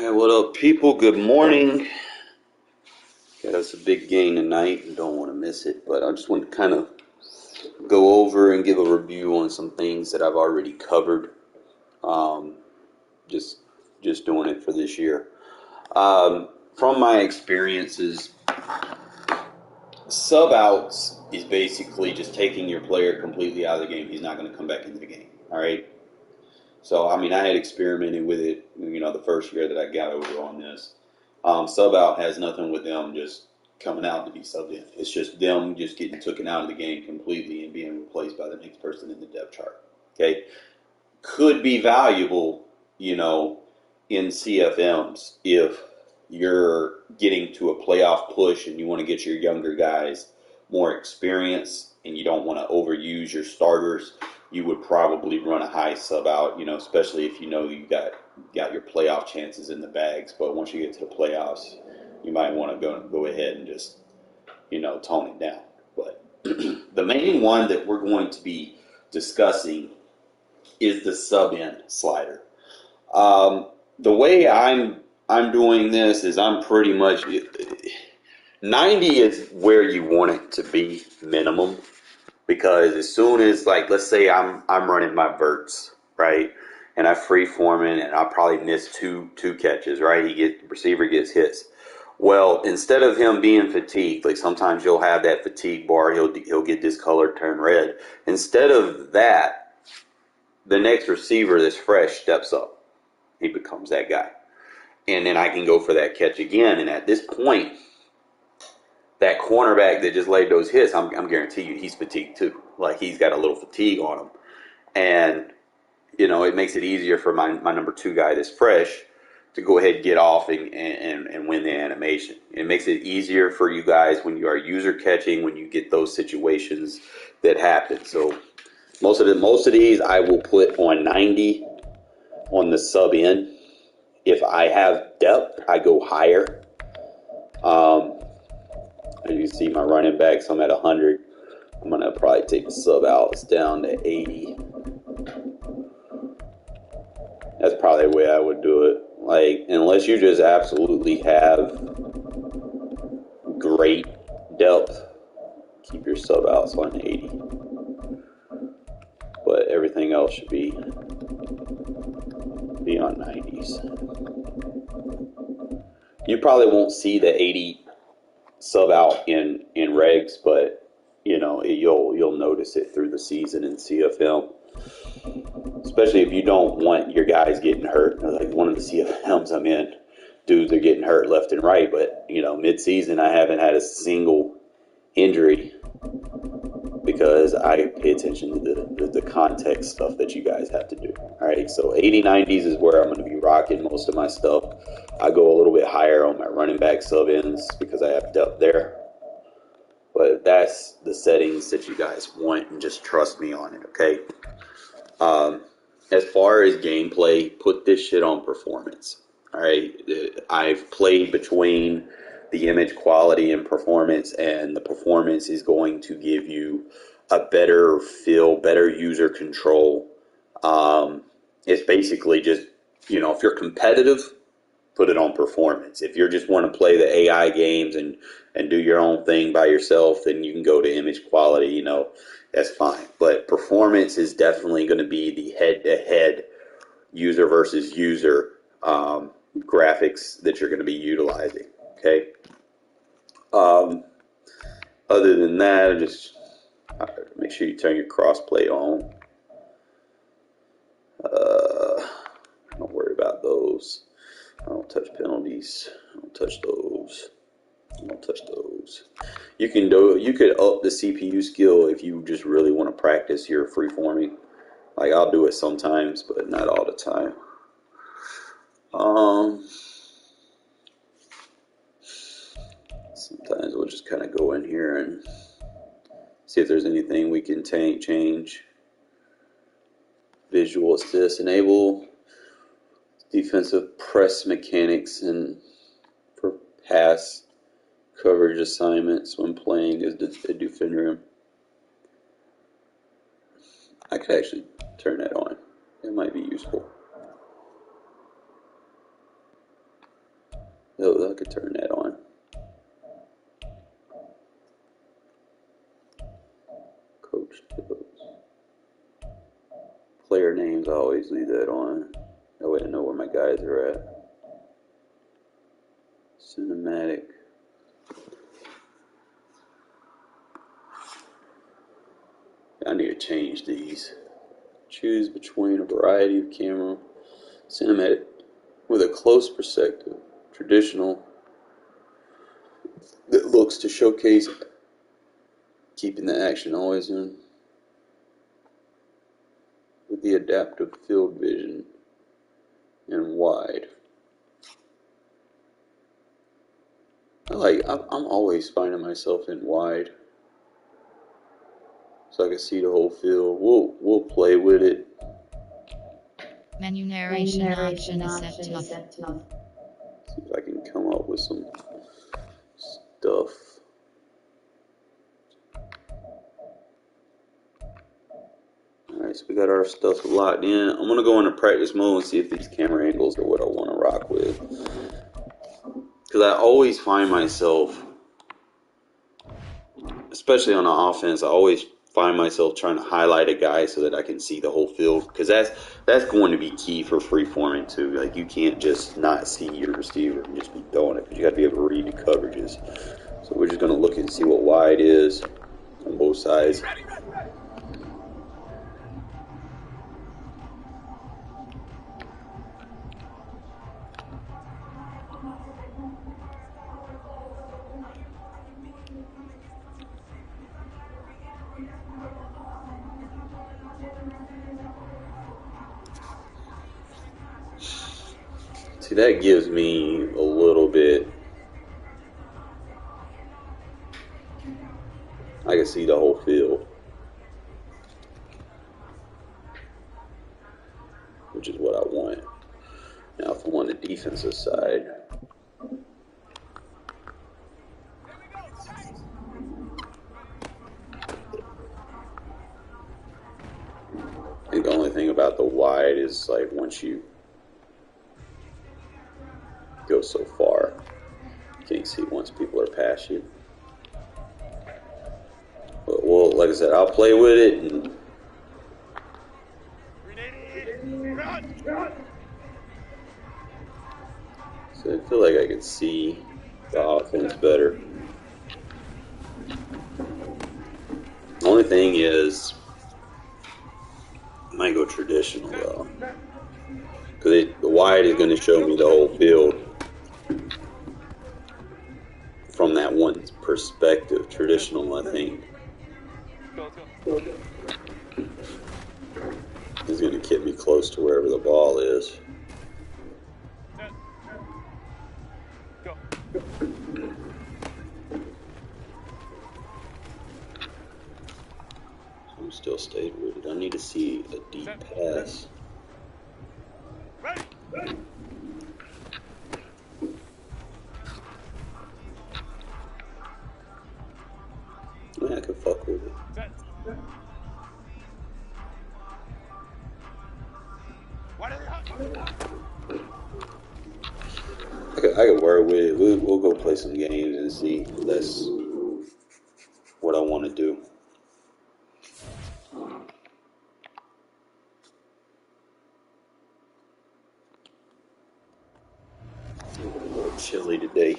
Hey, what up, people? Good morning. Got us a big game tonight and don't want to miss it, but I just want to kind of go over and give a review on some things that I've already covered. Um, just just doing it for this year. From my experiences, sub outs is basically just taking your player completely out of the game. He's not going to come back into the game. All right. So, I mean, I had experimented with it, the first year that I got over on this. Sub out has nothing with them just coming out to be subbed in. It's just them just getting taken out of the game completely and being replaced by the next person in the depth chart. Okay. Could be valuable, in CFMs if you're getting to a playoff push and you want to get your younger guys more experience and you don't want to overuse your starters. You would probably run a high sub out, especially if you got your playoff chances in the bags. But once you get to the playoffs, you might want to go ahead and just tone it down. But the main one that we're going to be discussing is the sub in slider. The way I'm doing this is I'm pretty much 90 is where you want it to be minimum, because as soon as, like, let's say I'm running my verts, right, and I free forming and I probably miss two catches, right, receiver gets hits. Well, instead of him being fatigued, like sometimes you'll have that fatigue bar, he'll get discolored, turn red. Instead of that, the next receiver that's fresh steps up. He becomes that guy. And then I can go for that catch again. And at this point, that cornerback that just laid those hits, I'm guarantee you he's fatigued too. Like, he's got a little fatigue on him. And, it makes it easier for my number two guy that's fresh to go ahead and get off and win the animation. It makes it easier for you guys when you are user catching, when you get those situations that happen. So most of these I will put on 90 on the sub in. If I have depth, I go higher. As you see, my running backs, I'm at 100. I'm going to probably take the sub outs down to 80. That's probably the way I would do it. Like, unless you just absolutely have great depth, keep your sub outs on 80. But everything else should be on 90s. You probably won't see the 80 sub out in regs, but you'll notice it through the season in CFM, especially if you don't want your guys getting hurt. Like, one of the CFMs I'm in, dudes are getting hurt left and right, but mid-season I haven't had a single injury because I pay attention to the context stuff that you guys have to do. All right, so 80, 90s is where I'm going to be rocking most of my stuff. I go a little bit higher on my running back sub-ins because I have depth there. But that's the settings that you guys want, and just trust me on it, okay? As far as gameplay, put this shit on performance. All right, I've played between the image quality and performance, and the performance is going to give you a better feel, better user control. It's basically just, if you're competitive, put it on performance. If you just want to play the AI games and do your own thing by yourself, then you can go to image quality, that's fine. But performance is definitely going to be the head-to-head user versus user graphics that you're going to be utilizing, okay? Other than that, just make sure you turn your crossplay on. Don't worry about those. I don't touch penalties. I don't touch those. I don't touch those. You could up the CPU skill if you just really want to practice your freeforming. Like, I'll do it sometimes, but not all the time. Sometimes we'll just kind of go in here and see if there's anything we can change. Visual assist, enable defensive press mechanics and for pass coverage assignments when playing as a defender. I could actually turn that on. It might be useful. could turn that on. Coach tips. Player names, I always leave that on. That way I know where my guys are at. Cinematic. I need to change these. Choose between a variety of camera. Cinematic with a close perspective. Traditional that looks to showcase keeping the action always in. With the adaptive field vision and wide. I'm always finding myself in wide, so I can see the whole field. We'll play with it. Menu narration option is set to. See if I can come up with some stuff. Alright, so we got our stuff locked in. I'm gonna go into practice mode and see if these camera angles are what I want to rock with. Because I always find myself, especially on the offense, I always find myself trying to highlight a guy so that I can see the whole field. Because that's going to be key for freeforming too. Like, you can't just not see your receiver and just be throwing it. Because you got to be able to read the coverages. So we're just going to look and see what wide is on both sides. See, that gives me a little bit. I can see the whole field, which is what I want. Now, if I'm on the defensive side, I think the only thing about the wide is, like, once you go so far, you can't see once people are past you. But, well, like I said, I'll play with it. And so I feel like I can see the offense better. The only thing is, I might go traditional though, because the wide is going to show me the whole field from that one perspective. Traditional, I think, is going to keep me close to wherever the ball is. I'm still stayed with it. I need to see a deep pass. I can fuck with it. I can work with it. We'll go play some games and see if that's what I want to do. It's a little chilly today.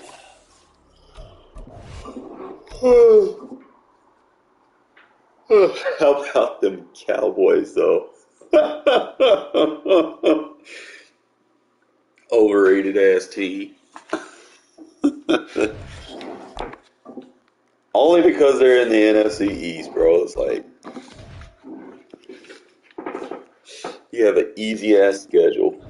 How about them Cowboys, though? Overrated ass team. Only because they're in the NFC East, bro. It's like, you have an easy ass schedule.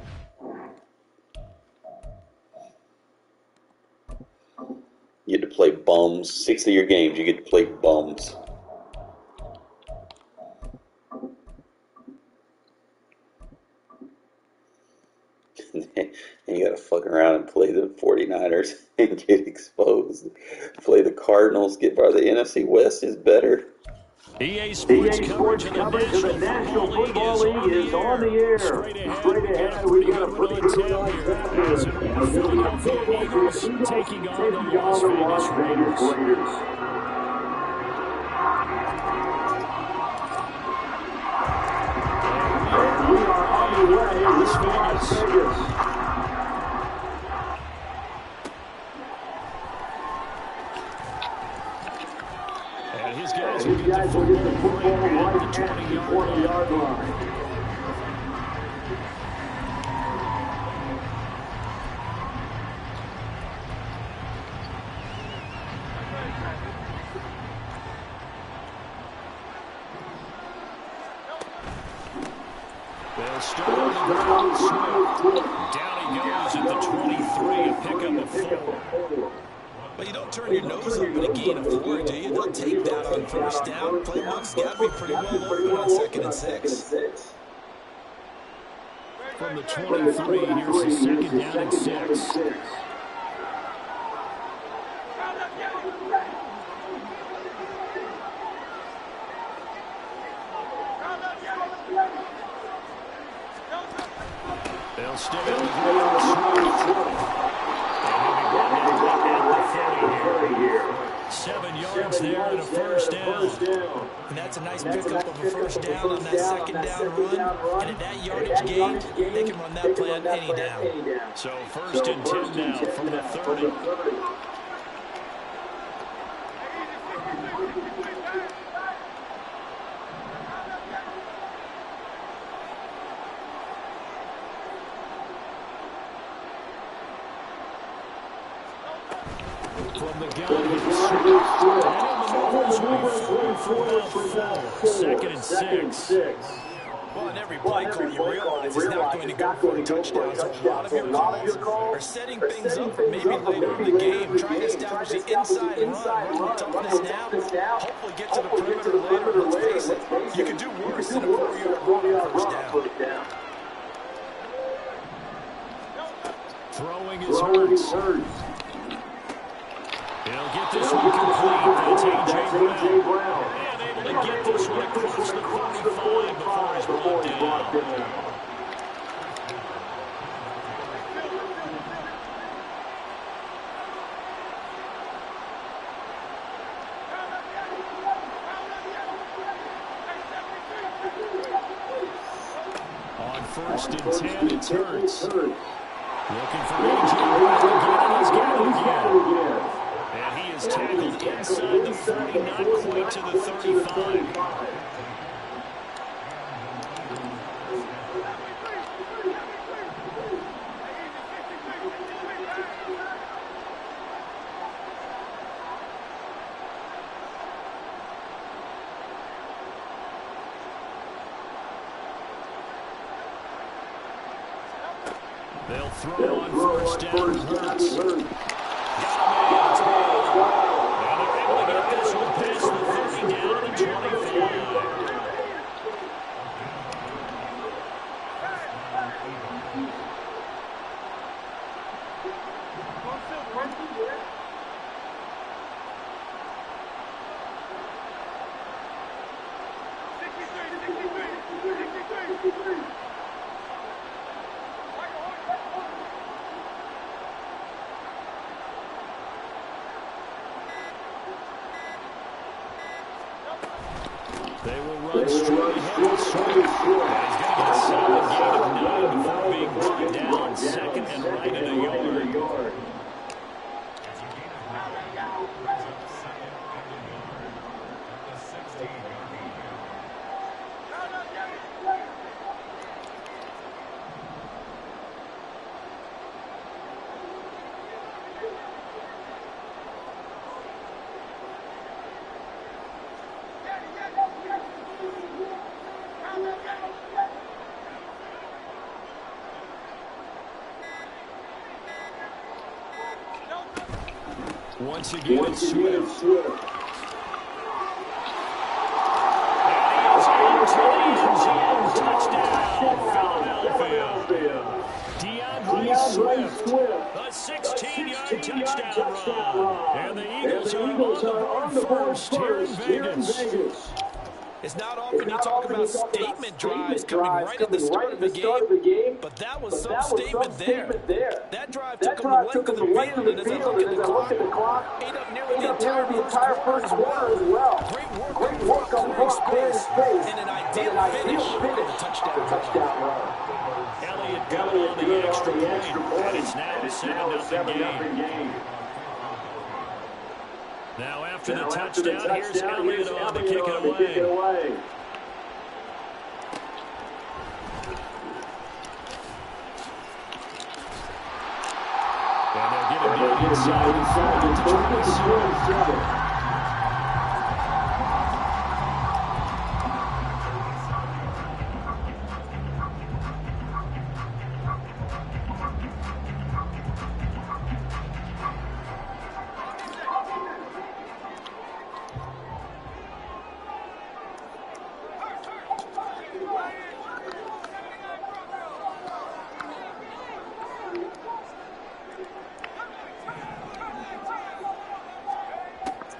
You get to play bums. 6 of your games, you get to play bums. And you gotta fuck around and play the 49ers and get exposed. Play the Cardinals, get by the NFC West is better. EA Sports coverage of the National Football League is on the air. Straight ahead, we've got a pretty good one on tap here. As the Philadelphia Eagles taking on the Las Vegas Raiders. And we are on the way to Las Vegas. And his guys will get the football right at the 20-yard line. They'll start on the ground. Swift. Down he goes at the 23, a pickup of 4. Well, you don't turn your nose up at a gain of 4, do you? They'll take that on first down. Playbook's got to be pretty well open on 2nd and 6. From the 23, here's the 2nd down and 6. They'll stay on the ground. 7 yards there and a first down. And that's a nice pickup of a first down on that 2nd down run. And at that yardage gain, they can run that play on any down. So 1st and 10 now from the 30. From the gun, second and 6. Well, in every play call, you realize he's not going to go for a touchdown. So a lot of your calls are setting things up for maybe later in the game. Trying to establish the inside run the toughness now. Hopefully get to the perimeter later. Let's face it, you could do worse than a 4-yard run on first down. Throwing is Hurts. He'll get this one complete. That's A.J. Brown. And able to get this one across the 45 before he's brought down. On 1st and 10, it's Hurts. Looking for A.J. Brown again. He's got it again. And he is tackled inside the 40, not quite to the 35. They'll throw on 1st down. Hurts. Got him and they're able to get this one past the 30 down to 25. They will run straight ahead with Swift. He's going to get a solid gain of 9 before being brought down. 2nd and right at a yard. Once again, it's Swift. And he is into the end zone. Touchdown, Philadelphia. DeAndre Swift, a 16-yard touchdown run. And the Eagles are on the board first here in Vegas. It's not often you talk about statement drives coming right at the start of the game, but that was some statement there. That drive took them the length of the field, and as I look at the clock, ate up nearly the entire first quarter as well. Great work up front, clearing space, and an ideal finish on the touchdown run. Elliott got on the extra point, and it's now a 7-0 game. Now after the touchdown, here's Elliott on to kick it away. And they'll get him inside the 40 to try to seal.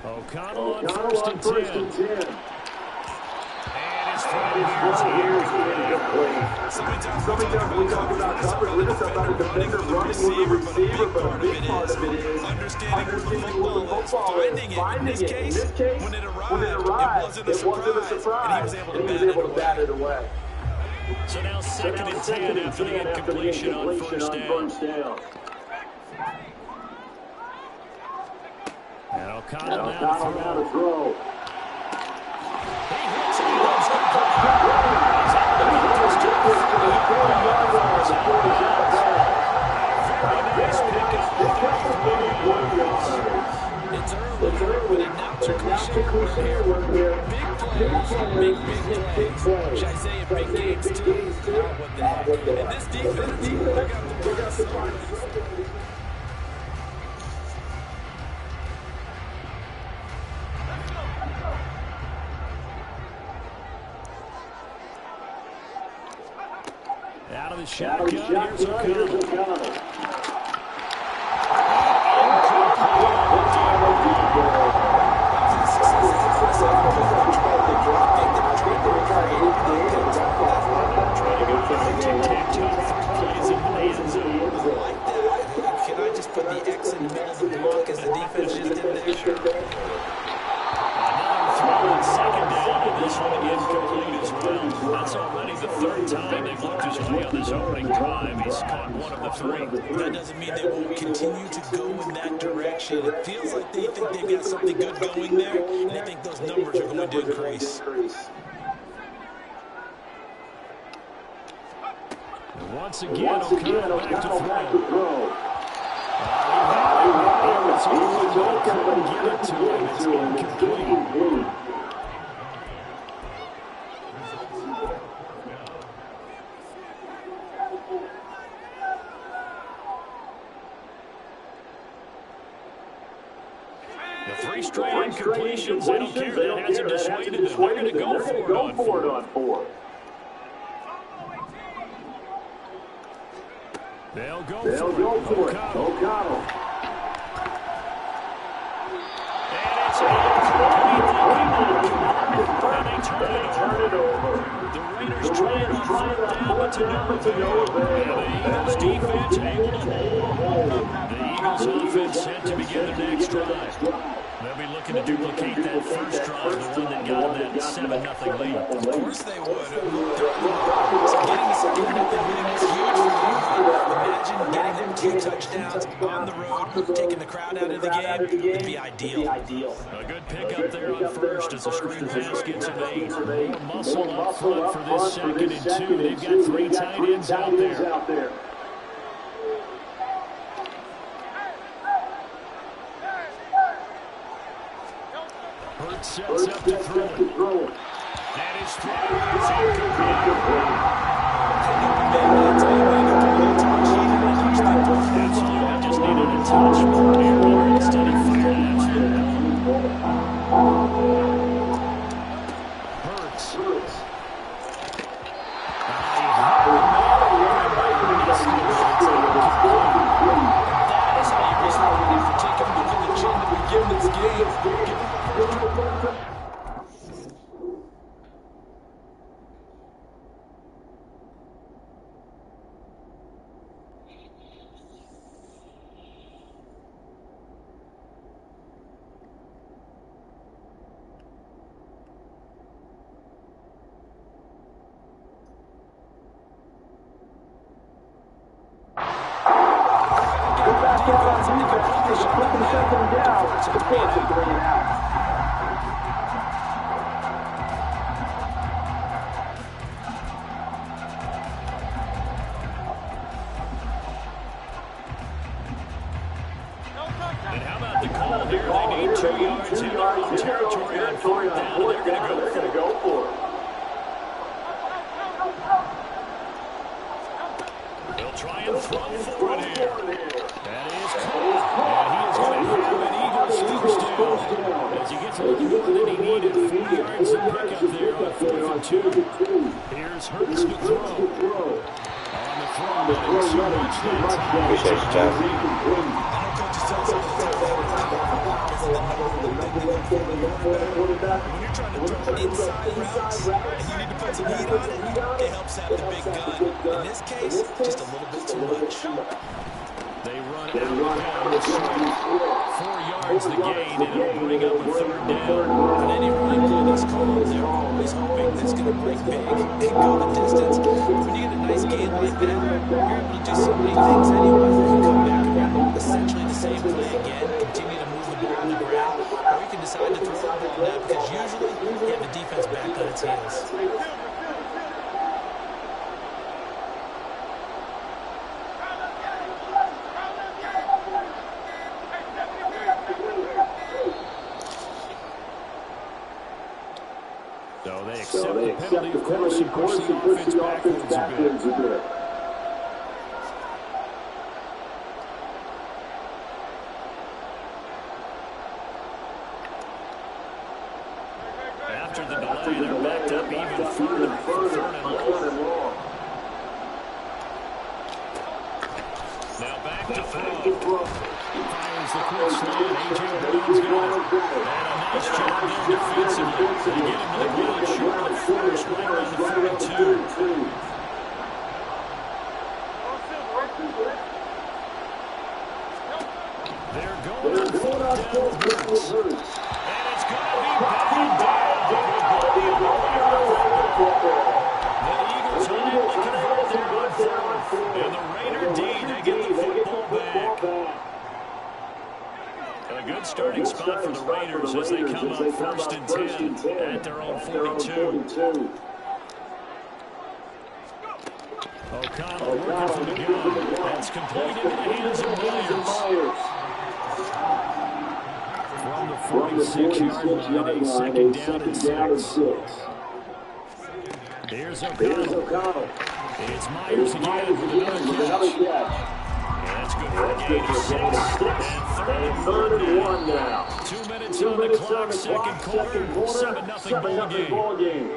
O'Connell on first and 10. And it's Sometimes we talk about coverage. We're just about a defender running with a receiver, but a big part of it is understanding where the football is, finding it. In this case, when it arrived, it wasn't a surprise, and he was able to bat it away. So now second and 10 after the incompletion on first down. And O'Connell now to throw. He hits it. He goes It's early, but now cliche work here. Big players, big plays. Isaiah, big games too. What the heck? And this defense, they got the part. out of the shotgun, here's O'Connell. Can I just put the X in the middle of the block because the defense just did there? Another throw on second down, and this one incomplete as well. That's already the third time they've looked his way on this opening drive. He's caught one of the three. That doesn't mean they won't continue to go in that direction. It feels like they think they've got something good going there, and they think those numbers are going to increase. And once again, O'Connell back to throw. Give it to him. It's incomplete. The three straight incompletions, they don't care. That hasn't dissuaded them. They're going to go for it on fourth. They'll go for it. O'Connell. And it's and they turn it over. The Raiders try it on fourth down, but to no avail. And the Eagles defense able to hold. The Eagles offense set to begin the next drive. They'll be looking to duplicate that first drive, the one that got them that 7-0 lead. Of course they would. So getting a 7-0 lead is huge for you. Imagine getting them 2 touchdowns on the road, taking the crowd out of the game would be ideal. A good pickup there on first as the screen pass gets an 8. More muscle up front for this second and 2. They've got 3 tight ends out there. Hurts sets up to throw. That is thrown. That's all. I just needed a touch more there. Instead of Hurts. That is how you respond for taking him on the chin to begin this game. defense, and they completely shut them down. Force a 3-and-out. And how about the call here? They need 2 yards in their own territory on 4th down, and they're going to go for it. They'll try and throw for it here. That is caught. And he is going to have an Eagles first down as he gets a little more than he needed. 4 yards to pick up there on 4th and 2. Here's Hurts to throw. On the throw, running too much that time. Appreciate you, Jeff. When you're trying to throw inside routes and you need to put some heat on it, it helps have the big gun. In this case, just a little bit too much. They run out of bounds. 4 yards the gain, and it'll bring up a 3rd down. On any running play that's called, they're always hoping that it's going to break big and go the distance. When you get a nice gain like that, you're able to do so many things anyway. You can come back and run essentially the same play again, continue to move the ball on the ground, or you can decide to throw the ball now because usually you have the defense back on its heels. So they accept the penalty, of course, and push the offense backwards a bit. After the delay, they're backed up even further for 3rd and long. Now back to throw. Fires the quick slant. A.J. Brown's got it. And a nice job there defensively. They get him to the ground short of the first, right around the 42. They're going on 4th down with Hurts. And it's going to be batted down. The Eagles unable to convert there on 4th. And the Raider D, they get the football back. A good starting spot for the Raiders as they come up 1st and 10 at their own 42. O'Connell working from the gun. That's complete into the hands of Myers. From the 46-yard line, a 2nd down and 6. Here's O'Connell. It's Myers again with another catch. That's good for a gain of 6. And 3rd and 1 now. 2 minutes on the clock, 2nd quarter, 7-0 ball game.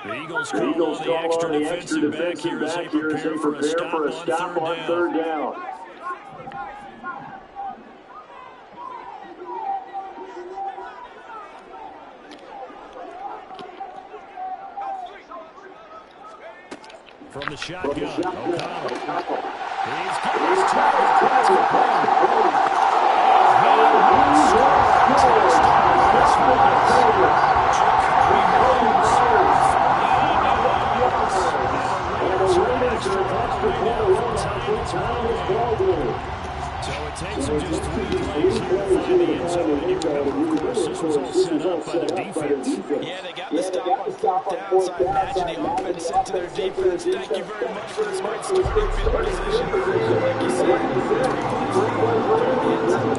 The Eagles call on the extra defensive back here as they prepare for a stop on 3rd down. From the shotgun, O'Connell. He's got his target. That's the play. So it takes them just 3 plays here to find the end zone. And you remember, of course, this was all set up by their defense. Yeah, they got the stop on 4th down, so I imagine the offense said to their defense, thank you very much for this great starting field position. Like you said, 3 plays here, they're in the end zone.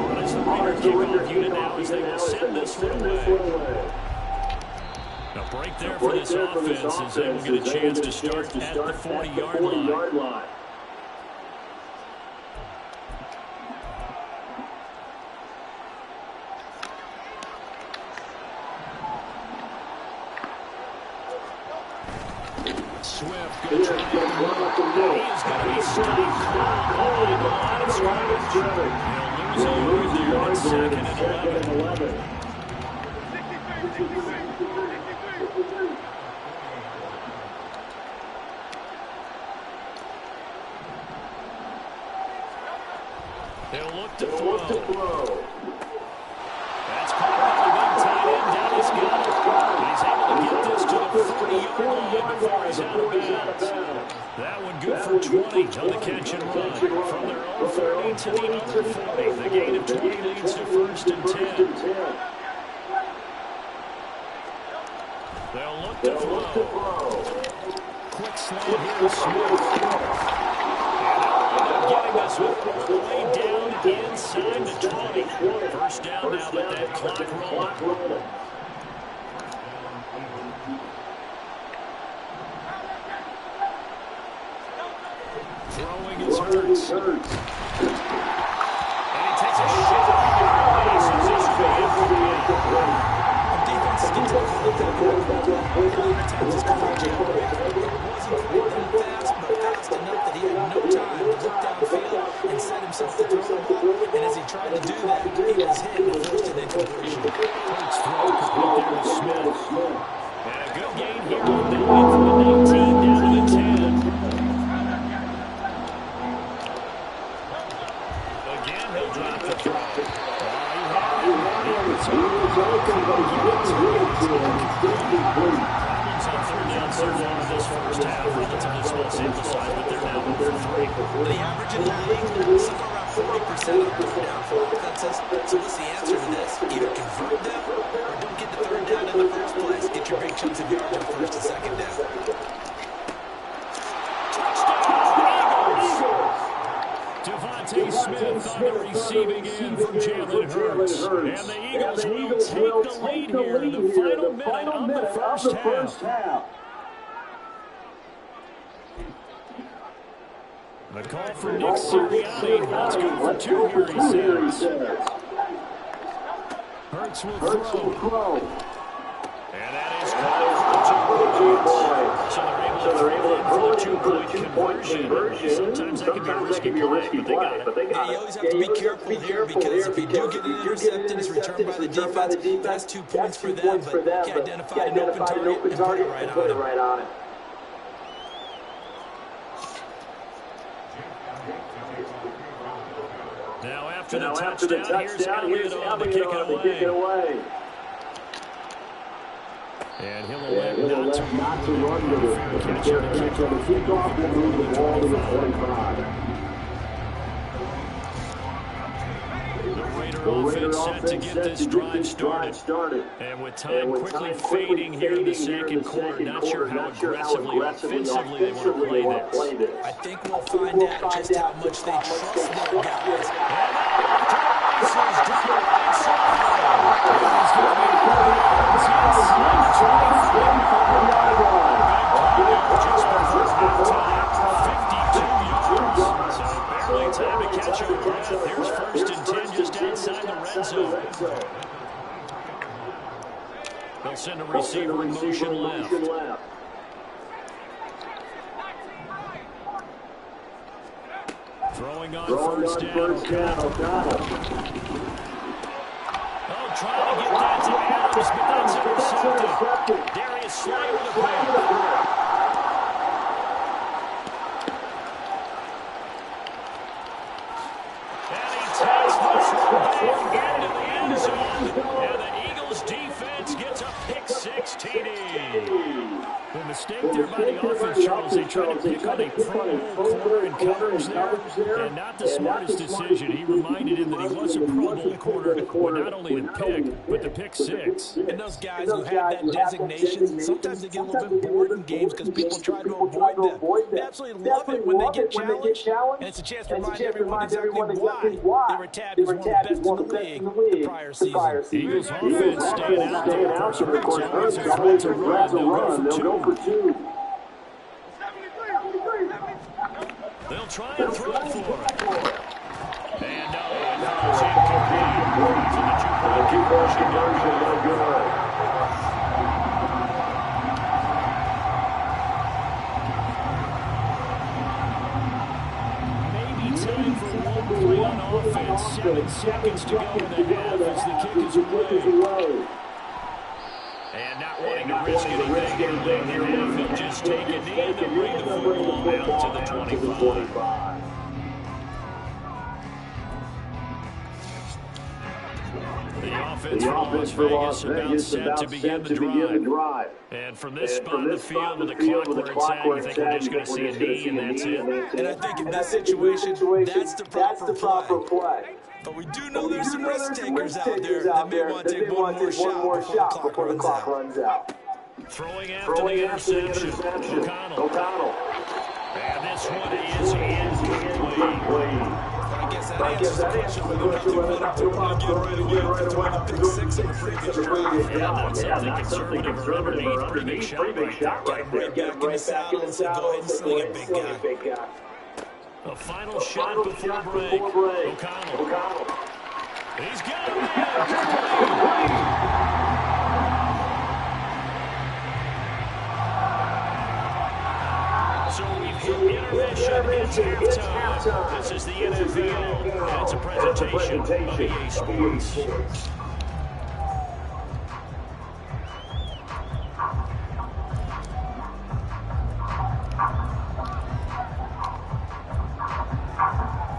But it's the Raider kickoff unit now as they will send this one away. A break there for this offense as they will get a chance to start at the 40-yard line. Swift going to try to run up the middle. He is going to be stopped behind the line of scrimmage. He'll lose a yard there. It's 2nd and 11. They'll look to throw. 20 on the catch and run. From their own 40 to the other 40. The gain of 20 leads to 1st and 10. They'll look to throw. Quick slant here to Smith. And getting us all the way down inside the 20. 1st down now with that clock rolling. Throwing is Hurts. And he takes a shot at the release. This should be incomplete. Defense gets a look at his coverage. Wasn't quite that fast, but fast enough that he had no time to look downfield and set himself to throw the ball. And as he tried to do that, he was hit and forced an incompletion. Hurts throw complete there to Smith. And a good gain here on Elliott from the 19 down to the 10. Again, he'll drop the throw. Problems on 3rd down so far in this first half. Relatively small sample size, but they're now 0 for 3. The average in the league, somewhere around 40% of 3rd down for offenses. So what's the answer to this? Either convert them or don't get the 3rd down in the first place. Get your big chunks of yards on 1st and 2nd down. Devontae Smith on the receiving end from Jalen Hurts. And the Eagles will take the lead here in the final minute of the first half. The call for Nick Sirianni. Let's go for 2 here, he says. Hurts will throw. And that is called for 2 points. So they're able to throw it for a 2-point conversion. Sometimes that can be a risky play, but they got it. You always have to be careful here because if you do get an interception, it's returned by the defense. That's 2 points for them, but he identified an open target and put it right on it. Now after the touchdown, here's Elliott on to kick it away. And he'll elect not to run with it. Catch on the kickoff and move the ball to the 45. The Raider offense set to get this drive started. And with time quickly fading here in the second quarter, not sure how aggressively or offensively they want to play this. I think we'll find out just how much they trust their guys. Time to catch your breath. Here's 1st and 10 just outside the red zone. They'll send a receiver in motion left. Throwing on 1st down, O'Connell. Oh, trying to get that to Adams, but that's intercepted. Darius Slay with a pick. And the Eagles defense gets a pick-6 TD. The mistake there by the offense, Charles, they tried to pick on a Pro Bowl corner and coverage there, and not the smartest decision. He reminded him that he was a Pro Bowl corner with not only the pick, but the pick-6. And those guys who have that designation, sometimes they get a little bit bored in games because people try to avoid them. They absolutely love it when they get challenged, and it's a chance to remind everyone exactly why they were tabbed as one of the best in the league the prior season. Eagles offense staying out there. Hurts always a threat to run. They'll go for 2. They'll try and throw for it. And that was incomplete. So the 2-point conversion no good. Maybe time for one play on offense. 7 seconds to go in the half as the kick is away. And not wanting to risk anything late in the half, he'll just take a knee and bring the football out to the 25. The offense for Las Vegas about set to begin the drive. And from this spot in the field with the clock where it's at, you think we're just going to see a knee and that's it? And I think in this situation, that's the proper play. But we do know there's some risk takers out there that may want to take one more shot before the clock runs out. Throwing after the interception, O'Connell. And this one is incomplete. I guess that answers the question whether or not they want to get right away between the pick six and the previous drive. Yeah, not something conservative or underneath. Pretty big shot right there. Get him right back in the saddle and say, go ahead and sling it, big guy. The final shot before break. O'Connell. He's got it. So we've hit intermission. It's halftime. This is the NFL, and it's a presentation of EA Sports.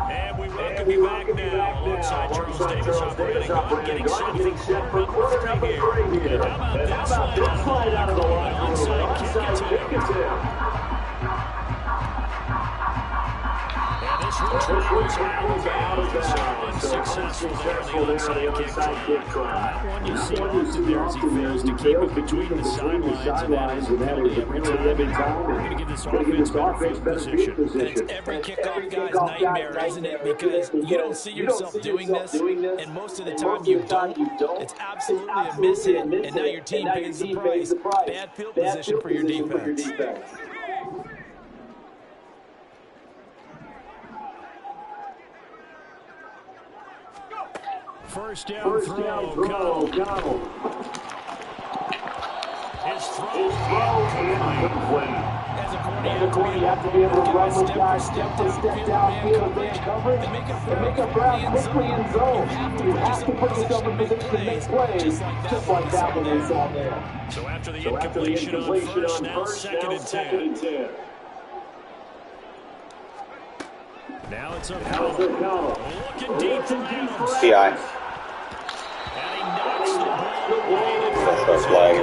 And we welcome you back now alongside Charles Davis operating on getting set for number 3 here. And how about that slide out of the line? Onside kick attempt. This was out of bounds, so unsuccessful there on the onside kick try. One you see often there as he fails to keep it between the sidelines, and that is really every time. We're going to give this offense better field position. It's every kickoff guy's nightmare, isn't it? Because you don't see yourself doing this, and most of the time you don't. It's absolutely a miss hit, and now your team pays the price. Bad field position for your defense. First down throw, O'Connell. His throw incomplete. As a corner, you have to be able to run with guys step downfield, man coverage, and make a grab quickly in zone. You have to put yourself in position to make plays, just like that one they saw there. So after the incompletion on first, now second and 10. Now it's O'Connell. Looking deep for Adams. PI. And he knocks the ball That's our flag.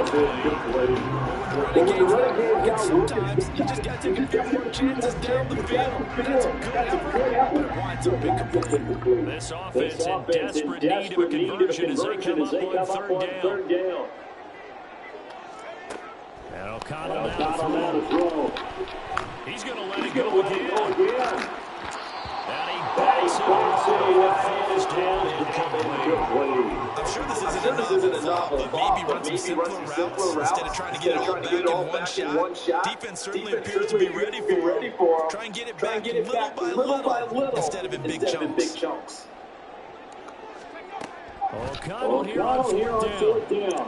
Sometimes you just got to take a few more chances down the field. That's a good effort, but winds up incomplete. This offense in desperate need of a conversion as they come up on third down. And O'Connell now to throw. He's going to let it go again. And he backs it and falls down incomplete. I'm sure this isn't enough, but maybe run some simpler routes instead of trying to get it all back in one shot. Defense certainly appears to be ready for him. Try and get it back little by little instead of in big chunks. O'Connell here on fourth down.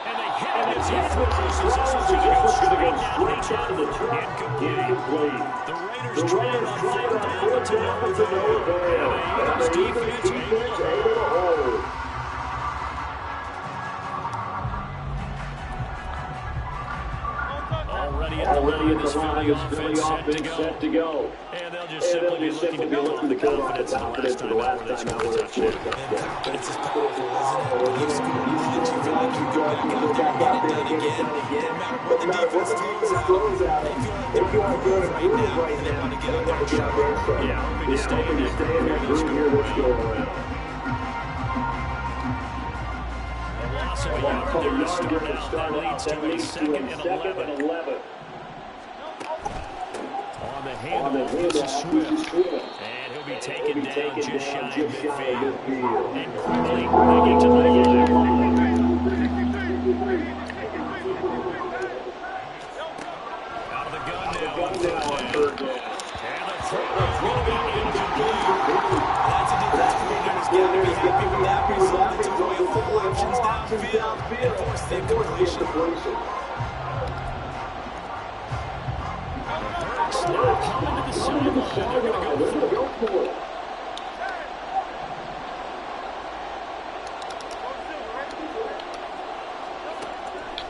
And they hit him as he throws. This one's going to go straight down the track. Incomplete. The Raiders trying on fourth down, but to no avail. And the Eagles defense able to hold. Already at the line, this Philly offense set to go. And they'll just simply be looking to build on the confidence of the last time out with a touchdown. Confidence is powerful, isn't it? You score, you feel like you go back out there and get it done again. No matter what the defense throws out, they feel like they're good right now, and they want to get out there and show. Yeah, hoping to stay in that groove here this go around. A loss of a yard there to start out. That leads to a second and 11. On the handoff, this is Swift. And he'll be taken down just shy of midfield. And quickly, they get to the line. Out of the gun now on third down. And the throw is going to be incomplete. That's a defense coordinator's got to be happy with that result. They took away full options downfield and forced the incompletion. Snap coming to the sideline. They're going to go for it.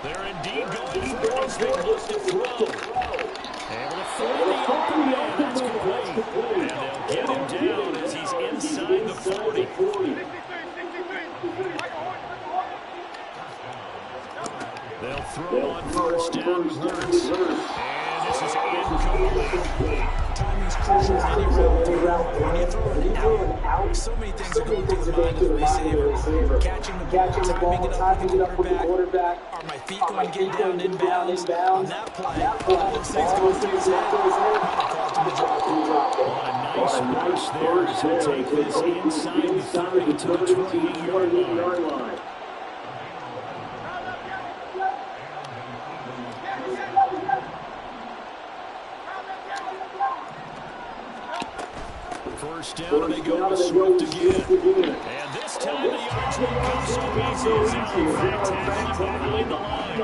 They're indeed going for it as they look to throw. Able to find the open man. That's complete. And they'll get him down as he's inside the 40. Hurts. And this is incomplete. Timing's crucial in any route. When you throw an out, so many things are going through the mind of the receiver. Catching the ball, timing it up with the quarterback. Are my feet going to get down inbounds? On that play, all those things going through his head. Caught him to drop. On a nice burst there as he'll take this inside the 30 to the 28-yard line. First down, and they go to Swift again. And this time the yards won't come so easy as they'll tackle him behind the line.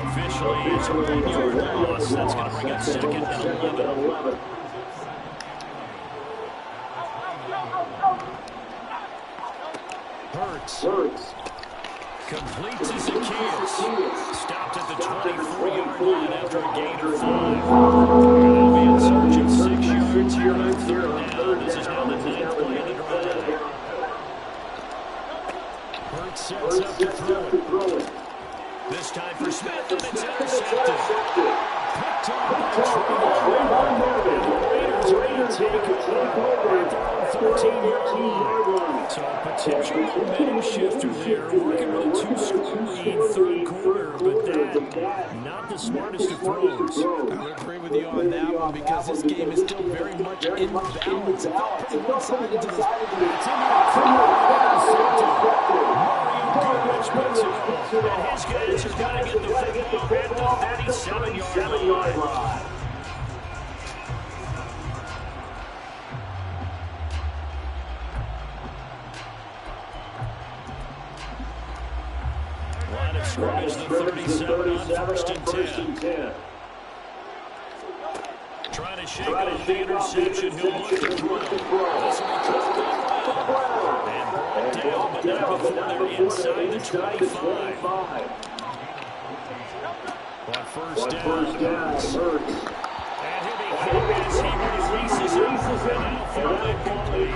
Officially, it's a 1-yard loss. That's going to bring up second and 11. Hurts. Completes his Zacchaeus. Stopped at the 24-yard line after a gain of 5. They'll be in search of 6 yards here on third down. This is now the 9th play of the drive. Hurts sets up to throw it. This time for Smith, and it's intercepted. Picked off by Trayvon. The Raiders are going to take over at their own 13-yard line. So a potential momentum shifter there, working with a 2-score lead third quarter, but that not the smartest of throws. I would agree with you on that one because this game is still very much in balance. It's pretty one-sided to this. It's in and his guys are going to get the football at the 37-yard line. Line of scrimmage, the 37 on first and 10. Trying to shake off the interception. He'll look to throw. This will be caught well. And brought down, but not before they're inside the 25. On first down, Hurts. And he'll be hit as he releases it. And now fall incomplete.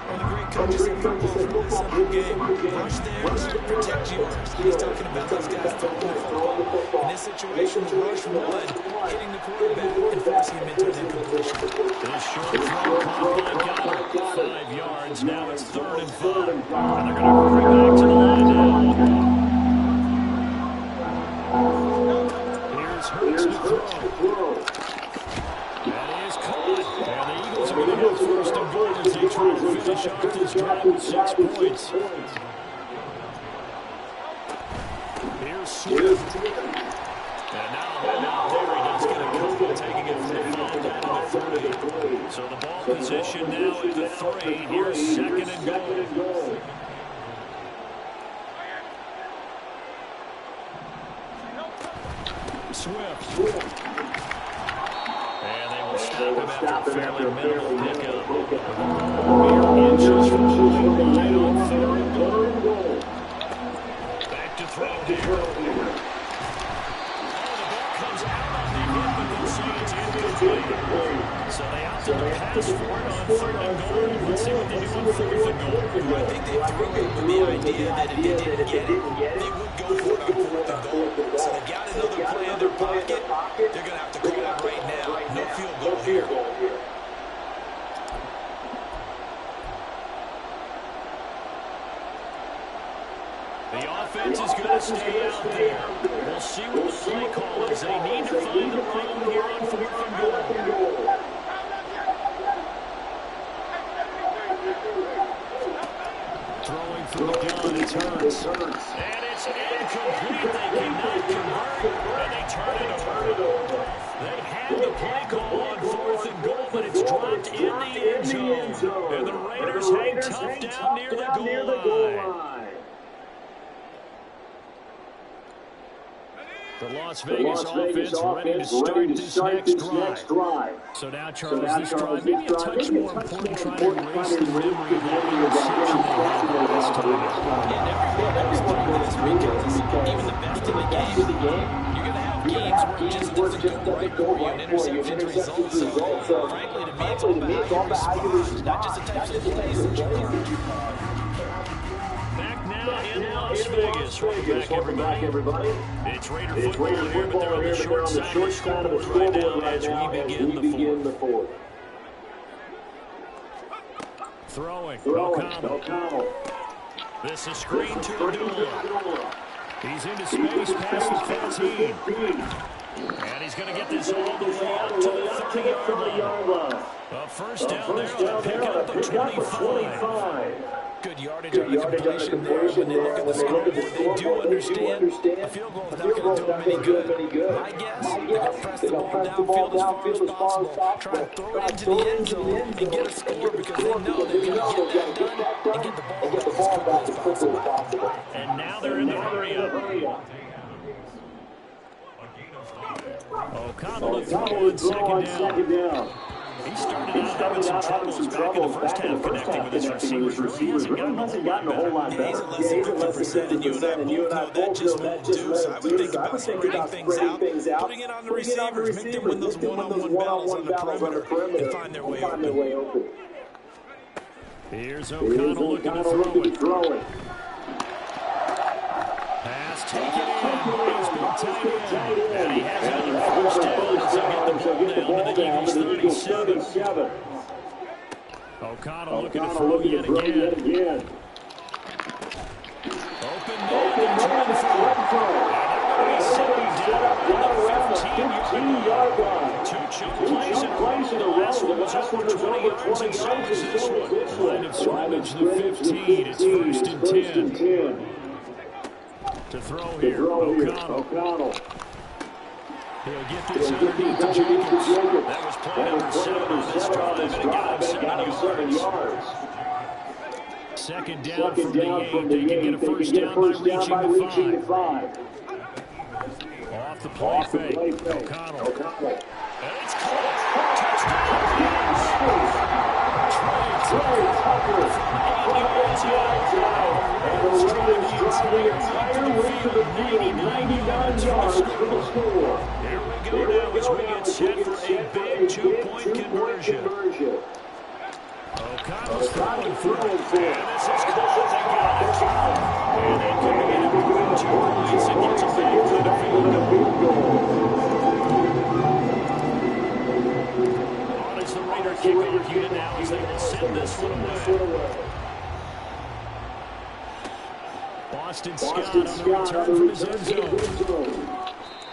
One of the great coaches in football for a really simple game. Rush there, protect yours. He's talking about those guys throwing the football. In this situation, the rush one, hitting the quarterback and forcing him into an incompletion. This short throw caught by Goddard. 5 yards. Now it's 3rd and 5. And they're going to hurry back to the line now. Here's Hurts to throw. That is caught. And the Eagles are going to have first and goal as they try to finish off this drive with 6 points. Here's Swift. And now Terry does get a couple, taking it from the 5 down to the 30. So the ball position now at the 3. Here's 2nd and goal. Swift. And they will stop him after a fairly minimal pickup. Mere inches from the line on 3rd and goal. Back to throw here. Comes out on the hit, but they'll say it's incomplete. So they opted to pass for it on 3rd and goal. Let's see what they do on 4th and goal. I think they threw it with the idea that if they didn't get it, they would go for it on 4th and goal. So they got another play in their pocket. They're going to have to call it right now. No field goal here. The offense is going to stay out there. We'll see what the play call is. They need to find the room here on 4th and goal. Throwing from the gun, it's Hurts. And it's incomplete. They cannot convert, and they turn it over. They had the play call on 4th and goal, but it's dropped in the end zone. And the Raiders hang tough down near the goal line. The Las Vegas offense ready to start this next drive. So now, Charles, this drive maybe a touch more important, trying to erase the memory of that interception they had last time. And everybody knows through this because even the best in the game, you're going to have games where it just doesn't go right for you, and interceptions result. So, frankly, to me, it's all about how you respond, not just the types of plays that you call. Back now in Las Vegas Welcome back, everybody. It's Raider football here, but they're on the short side of the scoreboard right now as we begin the fourth. Throwing. O'Connell. This is screen to Abdullah. He's into space past the 15. And he's going to get this all the way out to the 30-yard line. A first down there to pick up the 25. Good yardage on the completion there. When they look at the scoreboard, they do understand a field goal is not going to do them any good. My guess, they're going to press the ball downfield as far as possible, try to throw it into the end zone and get a score because they know they're going to get that done and get the ball out as quickly as possible. And now they're in the hurry-up. O'Connell to throw on second down. He started out having some troubles back in the first half connecting with his receivers. He hasn't gotten a whole lot better. He's at less than 50%, and you and I both know that just won't do. So I would think about spreading things out, putting it on the receivers, make them win those one-on-one battles on the perimeter, and find their way open. Here's O'Connell looking to throw it. Pass taken in. He's been tight end. And he has another first down as they get the ball down to the Eagles' 37. O'Connell looking to throw yet again. Open man, turn throw. Set up down around the 15-yard line. Two chunk plays in a row. The last one was over 20 yards, and so is this one. Line of scrimmage, the 15. It's first and 10. To throw here, O'Connell. He'll get this underneath to Jacobs. That was play number 7 on this drive, and it got him 7 yards. Second down from the 8. They can get a first down by reaching the 5. Off the play fake, O'Connell. And it's caught. Touchdown. 8 yards out. And the Raiders driving the entire way to the field, 99 yards for the score. Here we go now as we get set for a big two-point conversion. O'Connell's throwing for it. And this is close. They got it. And they could be able to win 2 points and get to the field goal. On is the Raider kickoff unit now as they will send this one away. Boston Scott on the return from his end zone.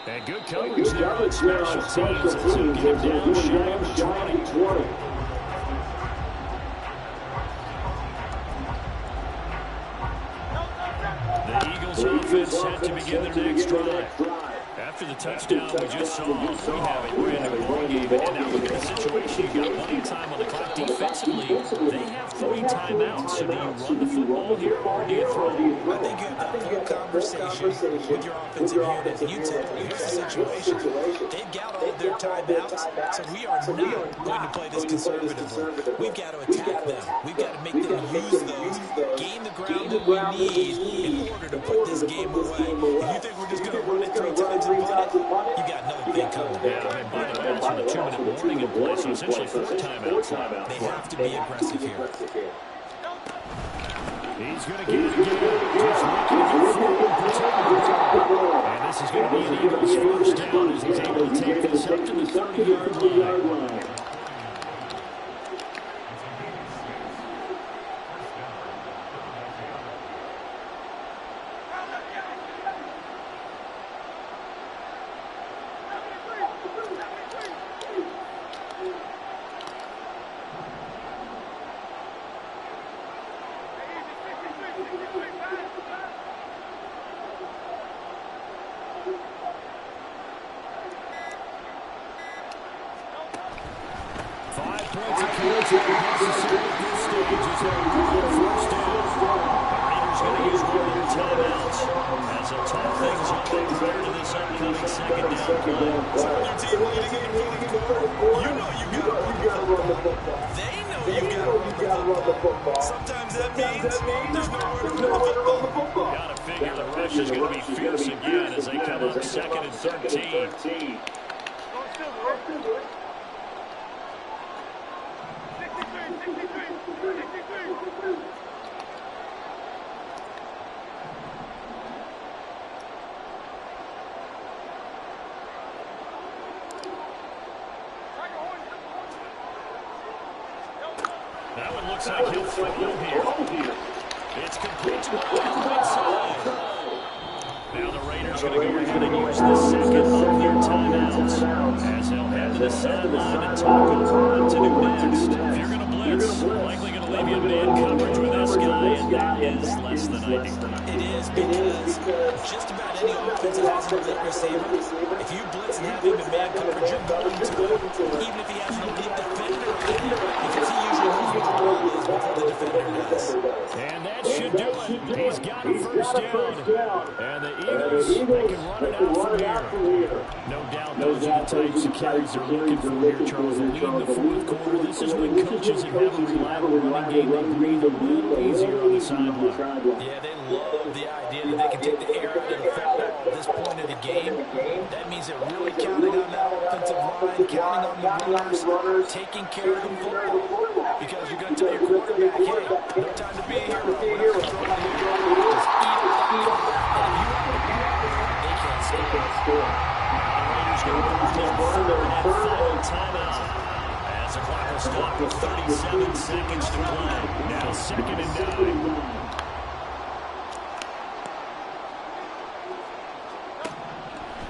And good coverage there on special teams as he'll get him down shy of the 20. The Eagles offense set to begin their next drive. After the touchdown we just saw, we have a brand new ball game. And now look at the situation. You've got plenty of time on the clock. Defensively, they have 3 timeouts. So do you run the football here or do you throw it? I think you have that full conversation with your offensive unit. And you tell them, here's the situation. They've got all of their timeouts, so we are not going to play this conservatively. We've got to attack them. We've got to make them use those, gain the ground that we need in order to put this game away. If you think we're just going to run it 3 times and punt it, you got another thing coming. Yeah, and by the way, that's with a 2-minute warning in place, so essentially 4 timeouts. They have to be aggressive here. He's going to get it again. Just looking to get forward, protected. And this is going to be an Eagles first down as he's able to take this up to the 30-yard line. Sometimes that means there's nowhere to throw the football. Gotta figure the rush is going to be fierce again as they come up 2nd and 13. it looks like he'll throw here. It's complete to the right side. Now the Raiders are going to go ahead and use the second of their timeouts, as they'll head to the sideline and talk over what to do next. If you're going to blitz, likely going to leave you in man coverage with this guy, and that is less than ideal. It is, because just about any offense that has an elite receiver, if you blitz and have him in man coverage, you're going to, even if he has an elite defender, because he usually knows what the ball is before the defender does. And that should do it. He's got a first down. And the Eagles, they can run it out from here. No doubt those are the types of carries they're looking for here, Charles. Leading the fourth quarter, this is when coaches have a reliable running game. They breathe a little easier on the sideline. Yeah, they love the idea that they can take the air out of the football at this point of the game. That means they're really counting on that offensive line, counting on the runners, taking care of the football. Because you're going to tell your quarterback, hey, no time to be here. We're not going to throw it here. Just eat it up. And if you have the ball, they can't score. Raiders going to run their third and final timeout. As the clock will stop with 37 seconds to play. Now 2nd and 9.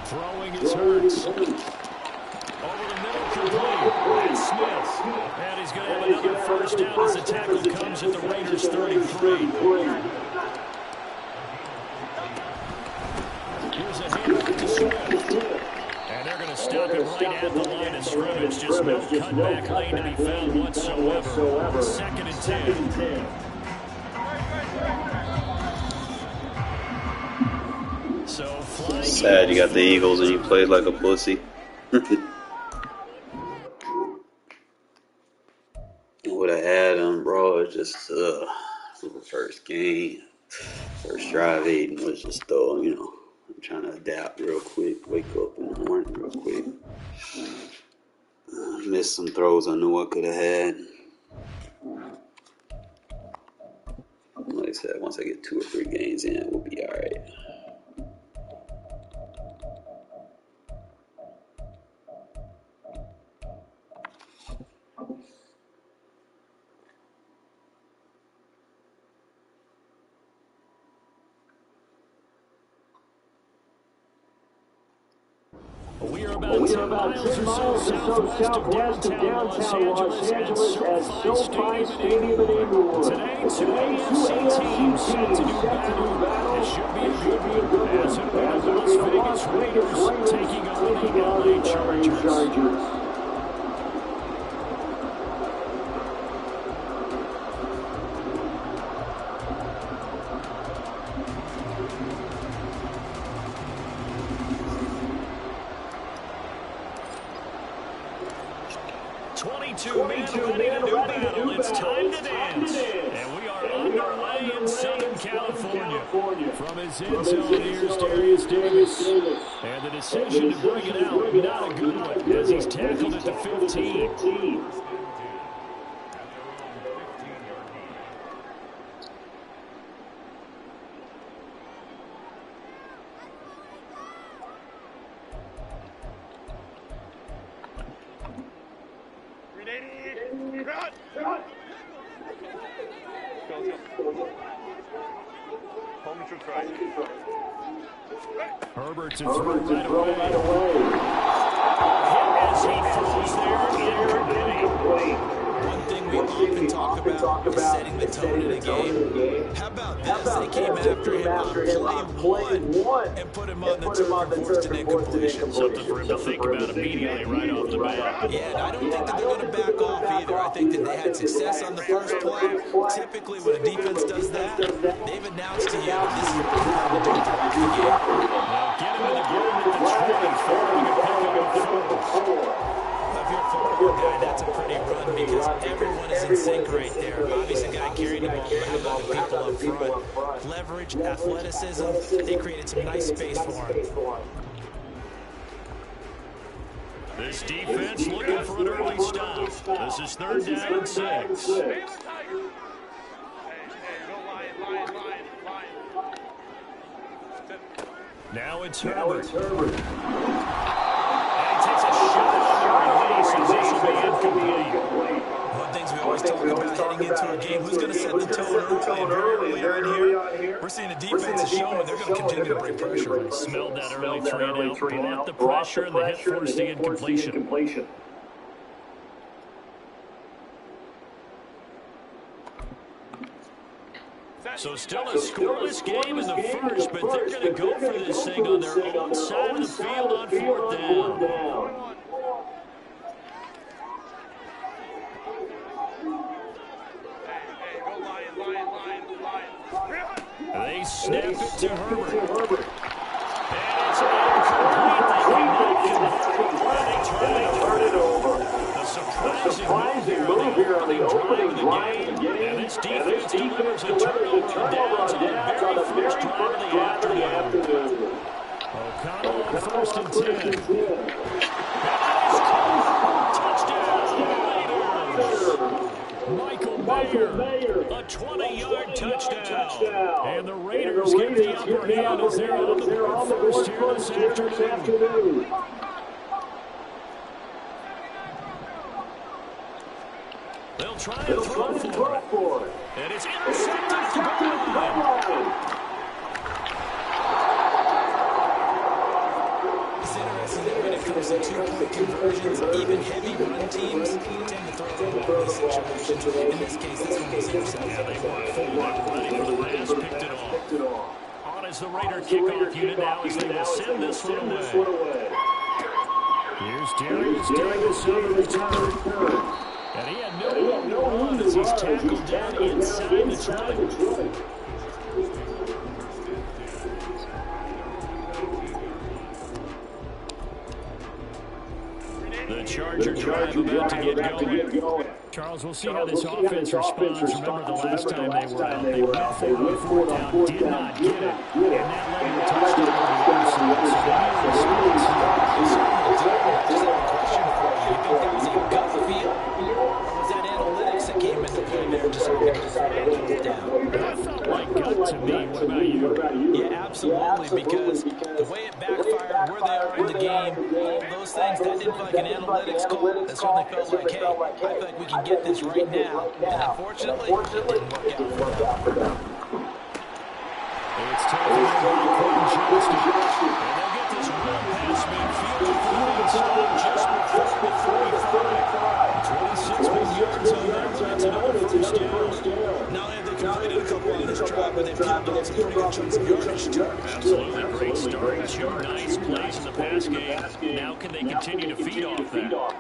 Throwing is Hurts. Over the middle, complete. That's Smith. And he's going to have another first down as the tackle comes at the Raiders' 33. Here's a handoff to Smith. And they're going to stop it right at the line of scrimmage. Just no cutback lane to be found whatsoever. 2nd and 10. So Sad you got the Eagles and you played like a pussy. Would have had them, bro. It's just the first game, first drive, Aiden was just I'm trying to adapt real quick, wake up in the morning real quick. Missed some throws I knew I could have had. Like I said, once I get 2 or 3 games in, we'll be all right. We are about 10 miles or so southwest of downtown Los Angeles at SoFi Stadium in Inglewood. Today, 2 AFC teams set to do battle. It should be a good one, as it will be the Las Vegas Raiders taking on the LA Chargers. It's time to dance. And we are underway in Southern California. From his end zone, here's Darius Davis. And the decision to bring it out, not a good one, as he's tackled at the 15. Herbert to throw right away. As he throws there, one thing we often talk about is setting the tone in a game. How about this? They came after him on play 1 and put him on the turf and forced an incompletion. Something for him to think about immediately right off the bat. Yeah, and I don't think that they're going to back off either. I think that they had success on the first play. Typically, when a defense does that, they've announced to you that this is what they're going to do throughout the game. Now get him in the ground at the 24 and pick up a fourth. If you're a football guy, that's a pretty run because everyone is in sync right there. Obviously, the guy carrying the ball, but how about the people up front? Leverage, athleticism, they created some nice space for him. This defense looking for an early stop. This is 3rd down and 6. Now it's Herbert. And he takes a shot on the release, and this will be incomplete. One things we always talk about heading into a game, who's going to set the tone early and very early on here. We're seeing the defense is showing they're going to continue to bring pressure on us. Smelled that early 3-and-out, brought the pressure, and the hit forced the incompletion. So still a scoreless game in the first, but they're going to go for this thing on their own side of the field on 4th down. They snap it to Herbert. And it's incomplete. They turn it over. A surprising move here on the opening drive of the game. And this defense delivers a turnover on downs on the very first drive of the afternoon. O'Connell on 1st and 10. Michael Mayer, a 20-yard touchdown. And the Raiders get the upper hand as they're on the board first here this afternoon. They'll try and throw for it. And it's intercepted at the goal line. It's interesting that when it comes to two-point conversions, even heavy run teams tend to throw the ball in these situations. In this case, this one was intercepted. Yeah, they weren't forward, ready for the pass, picked it off. On is the Raider kickoff unit now as they will send this one away. Here's Darius Davis on the return. And he had no run as he's tackled down inside the 20. The Charger drive about to get going. Charles, we'll see how this offense responds. Remember the last time they were out, they went for it on 4th down, did not get it, and that led to a touchdown on the other side. So they need a response here. I just have a question for you. You think that was a gut feel? Or was that analytics that came into play there and decided to hold it down? That felt like gut to me. What about you? Yeah, absolutely, because the way it backfired, where they are in the game, all those things, that didn't feel like an analytics call. That certainly felt like, hey, I feel like we can get this right now. And unfortunately, it didn't work out for them. It's taken by Quentin Johnston. And they'll get this run past midfield to the inside just before the 35. 26 yards on that. That's another first down. Not only have they completed a couple on this drive, but they've peeled off some pretty good chunks of yardage, too. Absolutely great start. 2 nice plays in the pass game. Now can they continue to feed off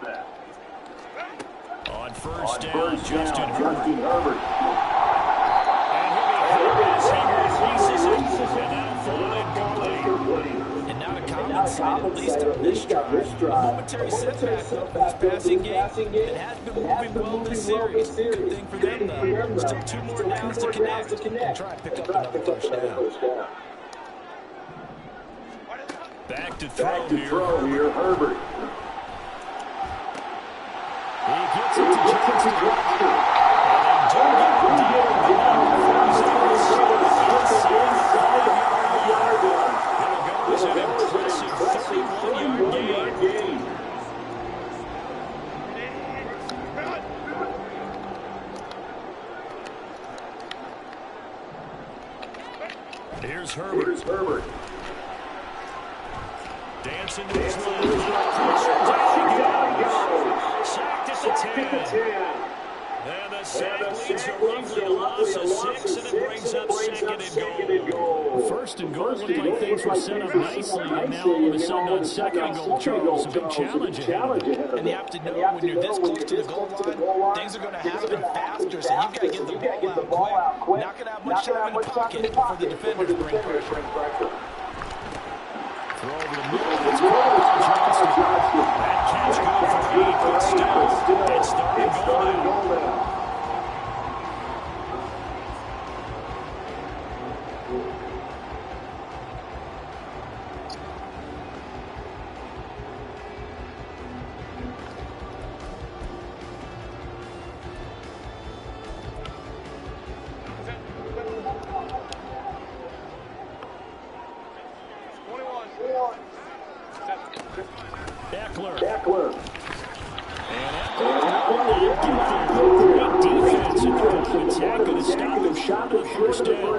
that? On first down, Justin Herbert. And he'll be hit as he releases it. And now thrown incomplete. And now to Collins' side, at least on this drive, a momentary setback though for this passing game. It has been moving well this series. Good thing for them, though. Still 2 more downs to connect and try and pick up another first down. Back to throw here, Herbert. He gets it to Johnson. And they do get the deal. It's an impressive 31-yard gain. Here's Herbert. Dancing to his left. Sacked at the 10. And the sack leads to roughly a loss of 6, and it brings up 2nd and goal. First and goal looked like things were set up nicely, and now all of a sudden on 2nd and goal, Charles, a big challenge ahead. And you have to know when you're this close to the goal line, things are going to happen faster, so you've got to get the ball out quick. Not going to have much time in the pocket for the defender to bring pressure. Throw over the middle. It's caught by Johnston. That catch good for 8, but still, it's 3rd and goal now. Eckler. And Eckler. and the point of attack going to stop them short of the first down.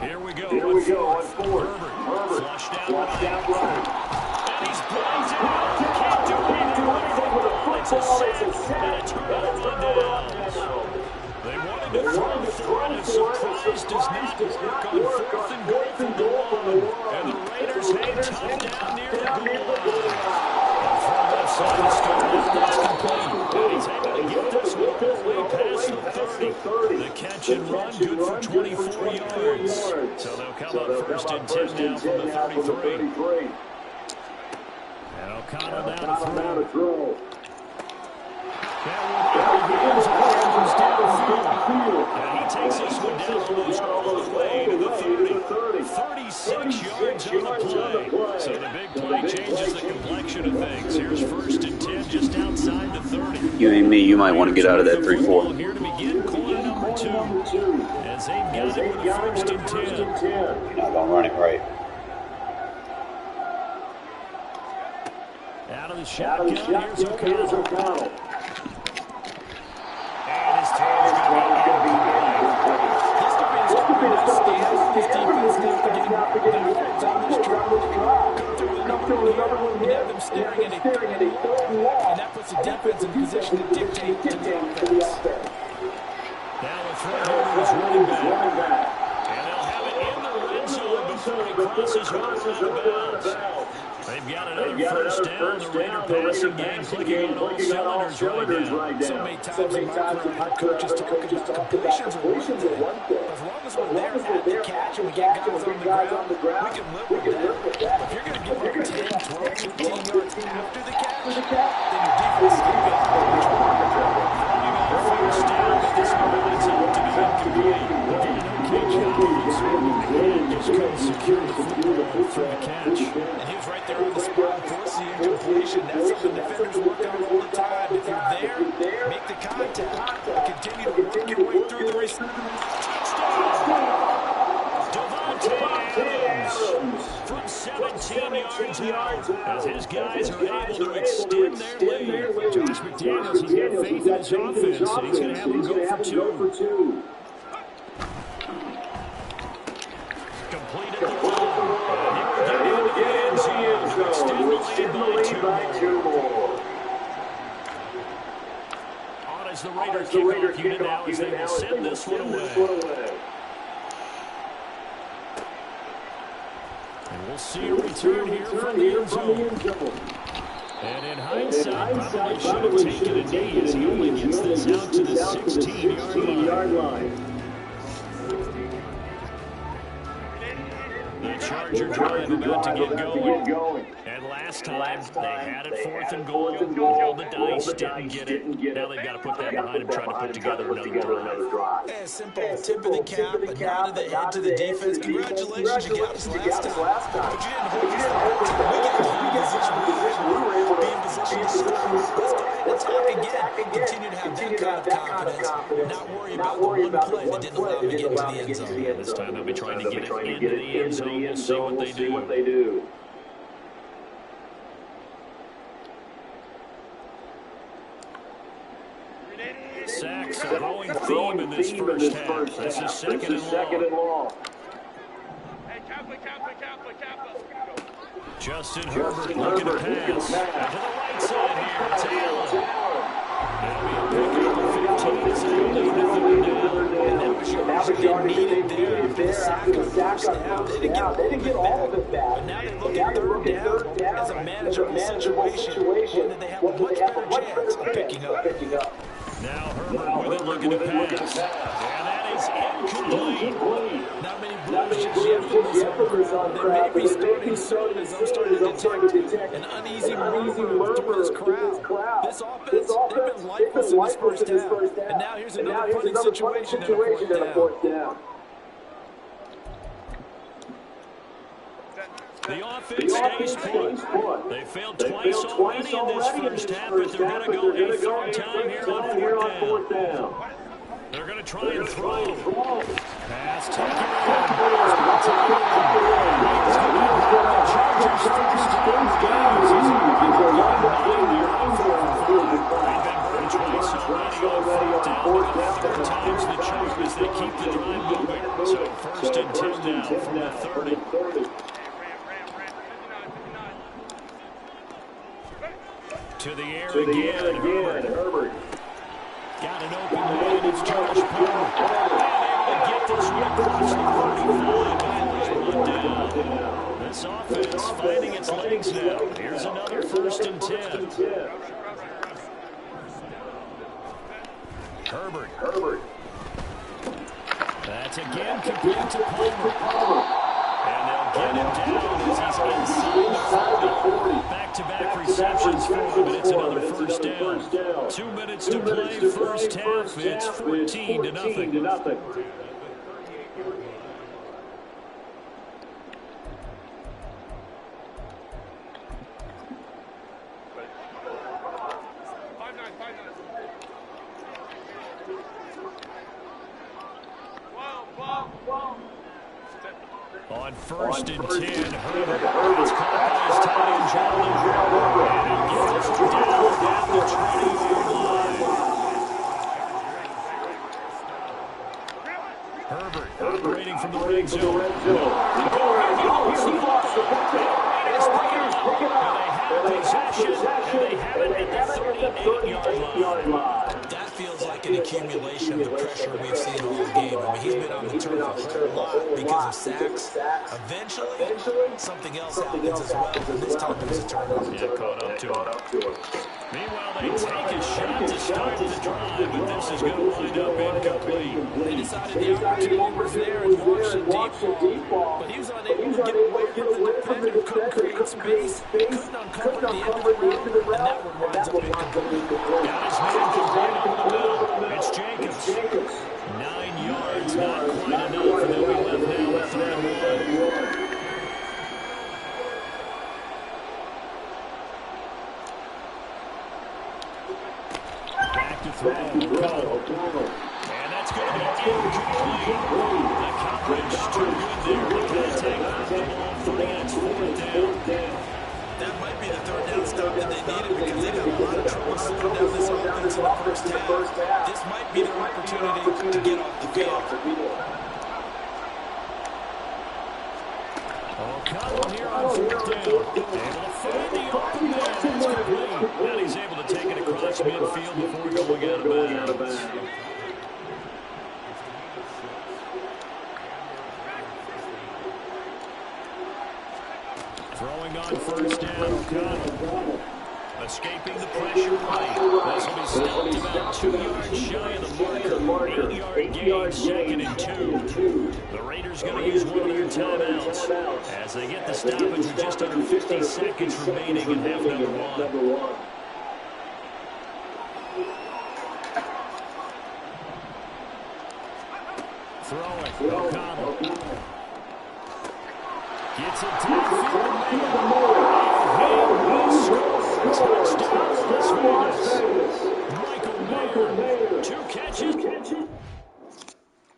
Here we go on fourth. Herbert flushed down right. And he's blown down. Can't do anything with a football. It's a sack and a turnover on downs. They wanted to throw for it, and surprise does not work on 4th and goal from the one. And the Raiders hang tough down near the goal line. From left side to start, that's complete. And he's able to get this one all the way past the 30. The catch and run good for 24 yards. So they'll come up 1st and 10 now from the 33. And O'Connell down to throw. And he takes this one down almost all the way to the 30. 36 yards on the play. So the big play changes the complexion of things. Here's 1st and 10 just outside the 30. You and me, you might want to get out of that 3-4. Here to begin quarter number 2. As they've got it with a 1st and 10. You're not going to run it right. Out of the shotgun, here's O'Connell. And his team's going to be his defense not to get on this drive. Come through with another one here. Have them staring at a 3rd and long. And that puts the defense in position to dictate to the offense. Now the throw here is running back. And they'll have it in the red zone before he crosses over out of bounds. They've got another 1st down. The Raider passing game clicking on all cylinders right now. So many times in my career, head coaches talk about completions are one thing. As long as we're there at the catch and we get guys on the ground, we can live with that. But if you're going to give up 10, 12, 15 yards after the catch, then your defense is going to be running on 1st down, but this one lines up to be incomplete. Again, okay job on just couldn't secure the football for the catch. And he was right there on the spot, force the incompletion. That's something defenders work on all the time. If you're there, make the contact, continue to work your way through the receiver. Touchdown! Devontae Adams from 17 yards out, as his guys are able to extend their lead. Josh McDaniels has got faith in his offense, and he's going to have them go for 2. Completed the run. And here we get into the end zone to extend the lead by 2 more. On as the Raider kickoff unit now as they will send this one away. And we'll see a return here from the end zone. And in hindsight, probably should have taken a knee as he only gets this out to the 16-yard line. The Charger drive about to get going. And last time, they had it 4th and goal. All the dice didn't get it. Now they've got to put that behind them, trying to put together another drive. Yeah, simple tip of the cap, a nod of the head to the defense. Congratulations, you got us last time. But you didn't hold us that time. We got in position to score. Let's go ahead and attack again. Continue to have that kind of confidence. Not worry about the one play that didn't allow them to get into the end zone. This time they'll be trying to get it into the end zone. We'll see what they do. Sacks a growing theme in this first half. This is second and long. Justin Herbert looking to pass. To the right side here. It's Allen. That'll be a pickup of 15 as they lead the 3rd down. And that was your needed there after the sack on first down. They didn't get all of it back. But now they look at 3rd down as a manageable situation. One that they have a much better chance of picking up. Now Herbert with it looking to pass. And that is incomplete. Not many blemishes yet for this one. They may be starting soon as I'm starting to detect an uneasy murmur through this crowd. This offense, they've been lifeless in this first half. And now here's another punting situation and a 4th down. The offense stays put. They failed twice already in this first half, but they're going to go a 3rd time here on 4th down. They're going to try and throw. Pass taken. Chargers first down. on fourth down, but the 4 times the charm as they keep the drive moving. So first and 10 now from the 30. To the air again, Herbert. Got an open man, it's Josh Palmer. And able to get this one across the 45, but it was run down. This offense finding its legs now. Here's another first and 10. Herbert. That's again complete to Palmer. And they'll get him down as he's inside the 40. Back-to-back receptions for him, and it's another first down. 2 minutes to play first half. It's 14-0. On first and 10, Herbert. It's caught by his tight end, John Lynch. And he'll get this one down at the 20-yard line. Herbert operating from the red zone. He lost the football. It's picked up. And they have possession, and they have it at the 38-yard line. That feels like an accumulation of the pressure we've seen all game. I mean, he's been on the turf a whole lot because of sacks. Eventually, something else happens as well, and this time it was a turnover. Yeah, caught up to him. Meanwhile, they take a shot to start the drive, but this is going to wind up incomplete. They decided the opportunity was there and watched the deep ball, but he was unable to get away from the defender, couldn't create space, couldn't uncover the end of the route, and that one winds up incomplete. Got his man complete over the middle. It's Jacobs. 9 yards, not quite enough, and they'll be left now with 3 and 1. Back to throw, O'Connell. And that's going to be incomplete. The coverage too good there. They're going to take off the ball 3, and it's 4th down. That might be the third down stop that they needed because they've had a lot of trouble slowing down this offense in the first half. This might be their opportunity to get off the field. O'Connell here on 4th down. Able to find the open man. It's complete. And he's able to take it across midfield before going out of bounds. Throwing on first down, O'Connell. Escaping the pressure right. This will be stopped about 2 yards shy of the marker. 8-yard gain, 2nd and 2. The Raiders going to use one of their timeouts as they get the stoppage with just under 50 seconds remaining in half number 1. Throwing, O'Connell. Gets it downfield. He will score. Touchdown, Las Vegas. Michael Mayer. 2 catches.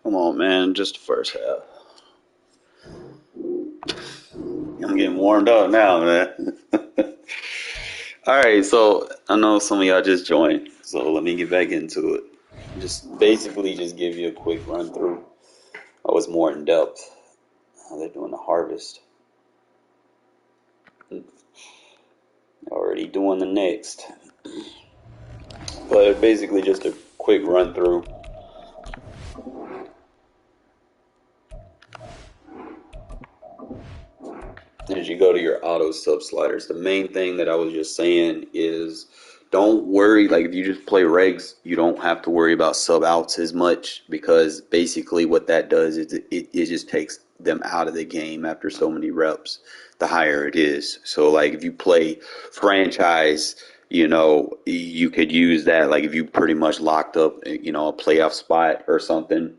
Come on, man. Just the first half. I'm getting warmed up now, man. All right, so I know some of y'all just joined, so let me get back into it. Just basically just give you a quick run through. I was more in depth. How they're doing the harvest. Already doing the next. But basically just a quick run through. As you go to your auto sub sliders, the main thing that I was just saying is don't worry, like if you just play regs, you don't have to worry about sub outs as much, because basically what that does is it just takes them out of the game after so many reps, the higher it is. So like if you play franchise, you know, you could use that, like if you pretty much locked up, you know, a playoff spot or something.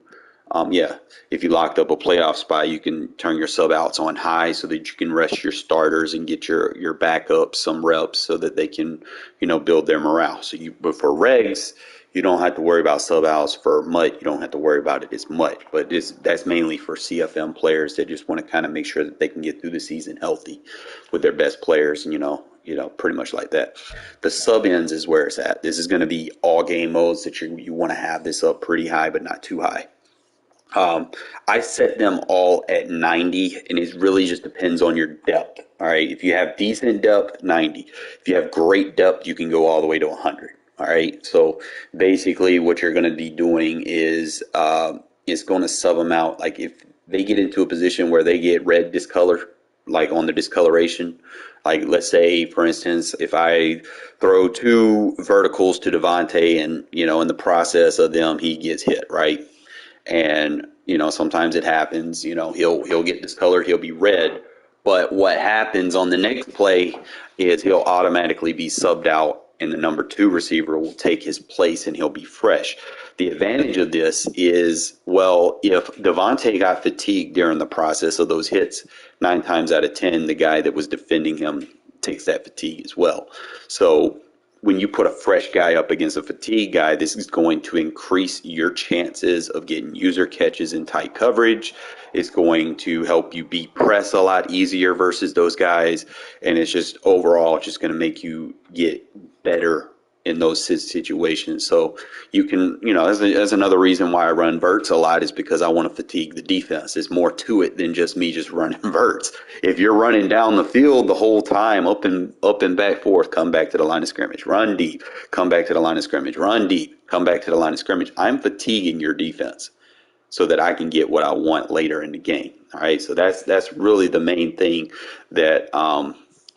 If you locked up a playoff spot, you can turn your sub outs on high so that you can rest your starters and get your backups some reps so that they can, you know, build their morale. But for regs, you don't have to worry about sub outs. For MUT, you don't have to worry about it as much. But that's mainly for CFM players that just want to kind of make sure that they can get through the season healthy with their best players, and, you know, pretty much like that. The sub ends is where it's at. This is going to be all game modes that you want to have this up pretty high, but not too high. I set them all at 90, and it really just depends on your depth. All right. If you have decent depth, 90. If you have great depth, you can go all the way to 100. All right. So basically, what you're going to be doing is it's going to sub them out. Like if they get into a position where they get red discolor, like on the discoloration, like let's say, for instance, if I throw 2 verticals to Devontae, and in the process of them, he gets hit, right? And sometimes it happens. He'll get discolored, he'll be red, but what happens on the next play is he'll automatically be subbed out, and the number 2 receiver will take his place, and he'll be fresh. The advantage of this is, well, if Devontae got fatigued during the process of those hits, 9 times out of 10, the guy that was defending him takes that fatigue as well. So when you put a fresh guy up against a fatigue guy, this is going to increase your chances of getting user catches in tight coverage. It's going to help you beat press a lot easier versus those guys. And it's just overall just going to make you get better in those situations. So you can, that's another reason why I run verts a lot, is because I want to fatigue the defense. There's more to it than just me just running verts. If you're running down the field the whole time, up and back forth, come back to the line of scrimmage, run deep, come back to the line of scrimmage, run deep, come back to the line of scrimmage, I'm fatiguing your defense so that I can get what I want later in the game. All right. So that's really the main thing that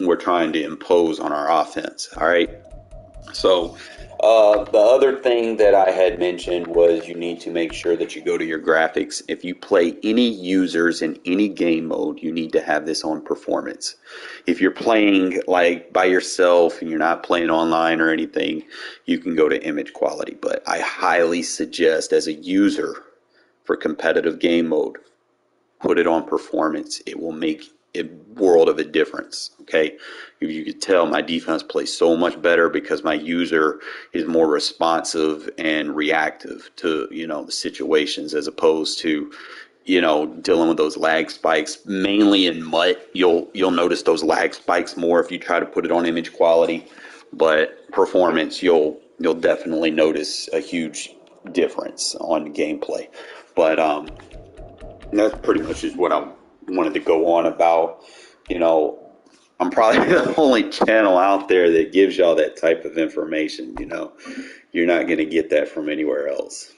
we're trying to impose on our offense. All right. So the other thing that I had mentioned was you need to make sure that you go to your graphics. If you play any users in any game mode, you need to have this on performance. If you're playing like by yourself and you're not playing online or anything, you can go to image quality. But I highly suggest, as a user for competitive game mode, put it on performance. It will make a world of a difference. Okay, you could tell my defense plays so much better because my user is more responsive and reactive to the situations, as opposed to dealing with those lag spikes. Mainly in MUT, you'll notice those lag spikes more if you try to put it on image quality, but performance, you'll definitely notice a huge difference on gameplay. But that's pretty much just what I wanted to go on about. I'm probably the only channel out there that gives y'all that type of information. You're not going to get that from anywhere else.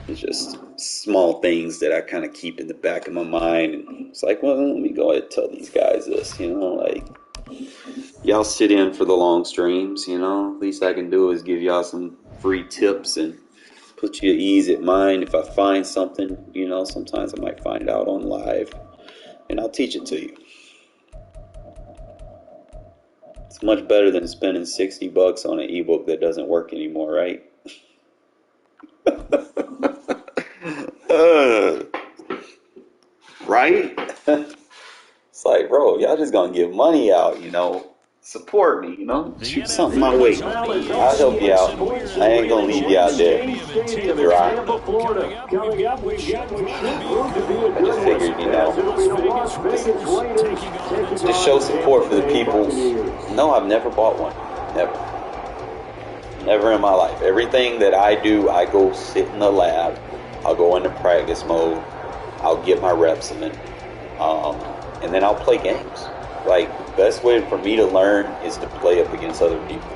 It's just small things that I kind of keep in the back of my mind, and it's like, well, let me go ahead and tell these guys this. Like, y'all sit in for the long streams. Least I can do is give y'all some free tips and put you at ease at mind. If I find something, sometimes I might find out on live, and I'll teach it to you. It's much better than spending $60 on an ebook that doesn't work anymore, right? Right? It's like, bro, y'all just gonna give money out, support me, shoot something my way. I'll help you out. I ain't gonna leave you out there dry. I just figured, just show support for the people. No, I've never bought one. Never in my life. Everything that I do, I go sit in the lab. I'll go into practice mode. I'll get my reps in, and then I'll play games. Like, the best way for me to learn is to play up against other people,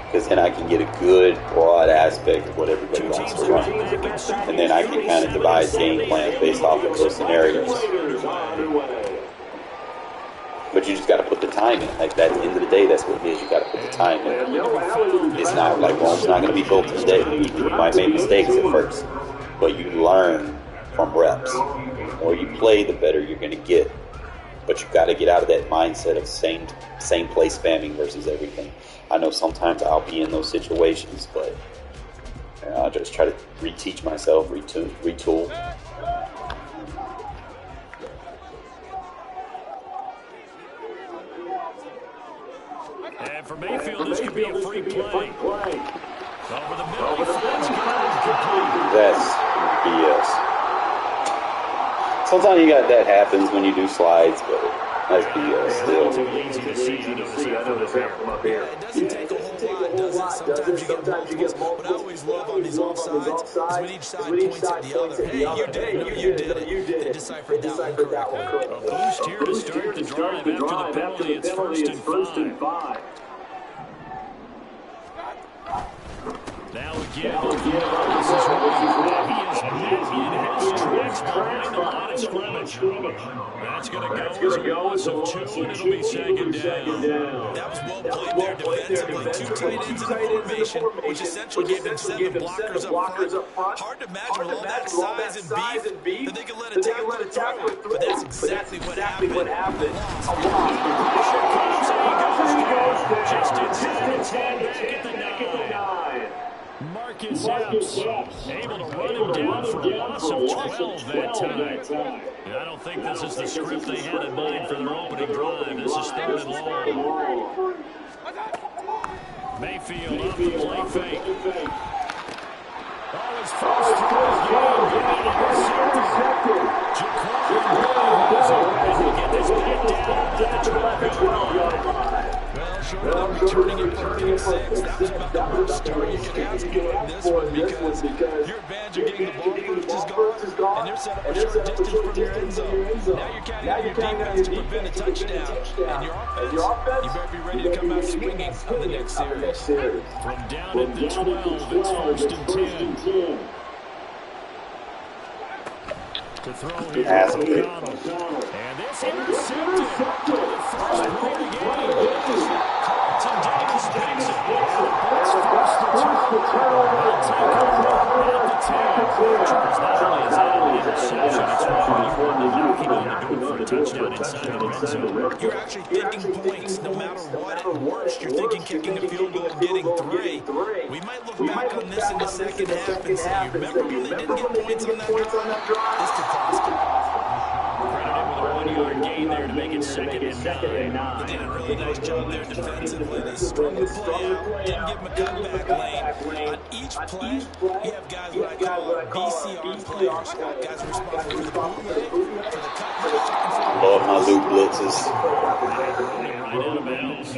because then I can get a good, broad aspect of what everybody wants to run. And then I can kind of devise game plans based off of those scenarios. But you just got to put the time in. Like, at the end of the day, that's what it is. You got to put the time in. It's not like, well, it's not going to be built today. You might make mistakes at first, but you learn from reps. The more you play, the better you're going to get. But you got to get out of that mindset of same play spamming versus everything. I know sometimes I'll be in those situations, but I'll just try to reteach myself, retool. And for Mayfield, this could be a free play. Over the middle, he finds God complete. That's BS. Sometimes that happens when you do slides, but That's BS still. Relatively easy to see. I notice that from up here. It doesn't take a whole lot, does it? Sometimes you get multiples. But I always love on these offsides is when each side points at the other. Hey, you did it. No, you did it. They deciphered that one correctly. A boost here to start the drive after the penalty. It's first and 5. Now again, this is right. He is met in his tracks behind the line of scrimmage. That's going to go as a loss of 2, and it'll be second down. That was well played there defensively. 2 tight ends in the formation, which essentially gave them 7 blockers up front. Hard to imagine with all that size and beef that they could let a tackler through. But that's exactly what happened. Just inside the 10, back at the 9. Marcus Epps able to run him down for a loss of 12 that time. And I don't think this is the script they had in mind for their opening drive. This is third and long. Mayfield off the play fake. Oh, his first throw of the game. Jacoby get this back down at the 12-yard line. Well, returning it 36. That was about the worst start you could ask for in this one because your advantage of getting the ball first is gone, and they're set up a short distance from your end zone. Now you're counting on your defense to prevent a touchdown. And your offense, you better be ready to come out swinging on the next series. From down at the 12, it's first and 10. To throw here, O'Connell. And this intercepted. First play of the game. Carlton Davis makes it. Bullets force the turnover. They'll take over at the 10. Charles, not only is that an interception, it's one that you keep on the door for a touchdown inside the red zone. You're actually thinking points no matter what. At worst, you're thinking kicking a field goal and getting 3. We might look back on this in the second half and say, remember when they didn't get points on that drive? This could cost them. Credited with a 1-yard gain there to make it second and 9. They did a really nice job there defensively. They strung the play out, didn't give them a cutback lane. On each play, you have guys what I call BCR players. Guys responsible for the bootleg, for the cutback. Love my loop blitzes. Right out of bounds.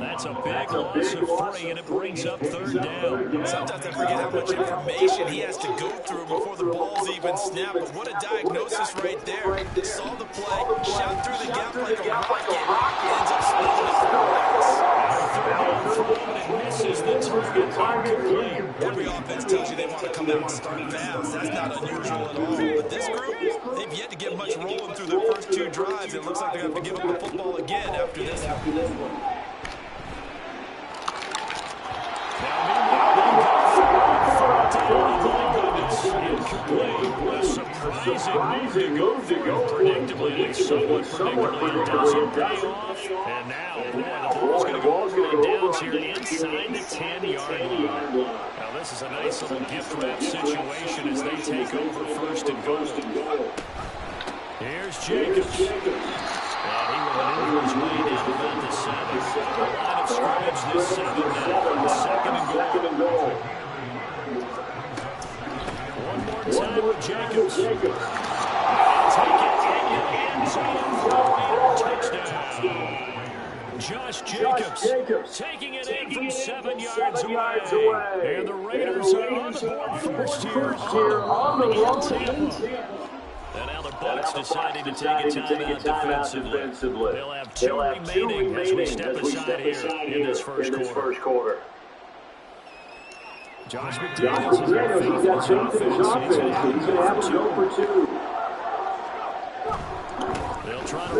That's a big loss of 3, and it brings up third down. Sometimes I forget how much information he has to go through before the ball's even snapped. But what a diagnosis right there. Saw the play, shot through the gap like a rocket, ends up spinning And misses the target incomplete. Every offense tells you they want to come out and start fast. That's not unusual at all. But this group, they've yet to get much rolling through their first 2 drives. It looks like they're going to have to give up the football again after this one. Surprising move to go. Predictably, somewhat predictably, it doesn't pay off. And now, the ball's going to go downs here inside the 10-yard line. Now, this is a nice little gift wrap situation as they take over first and goal. Here's Jacobs. And he will maneuver his way down about the 7. The line of scrimmage this 7 now. Second and goal. One more time with Jacobs. Take it in the end zone for a touchdown. Josh Jacobs taking it in from 7 yards away. And the Raiders are on the board first here on the road. And now the Bucs deciding to take a timeout defensively. They'll have 2 remaining as we step aside here in this first quarter. Josh McDaniels has got faith in his offense. He's going to have to go for 2. They'll try to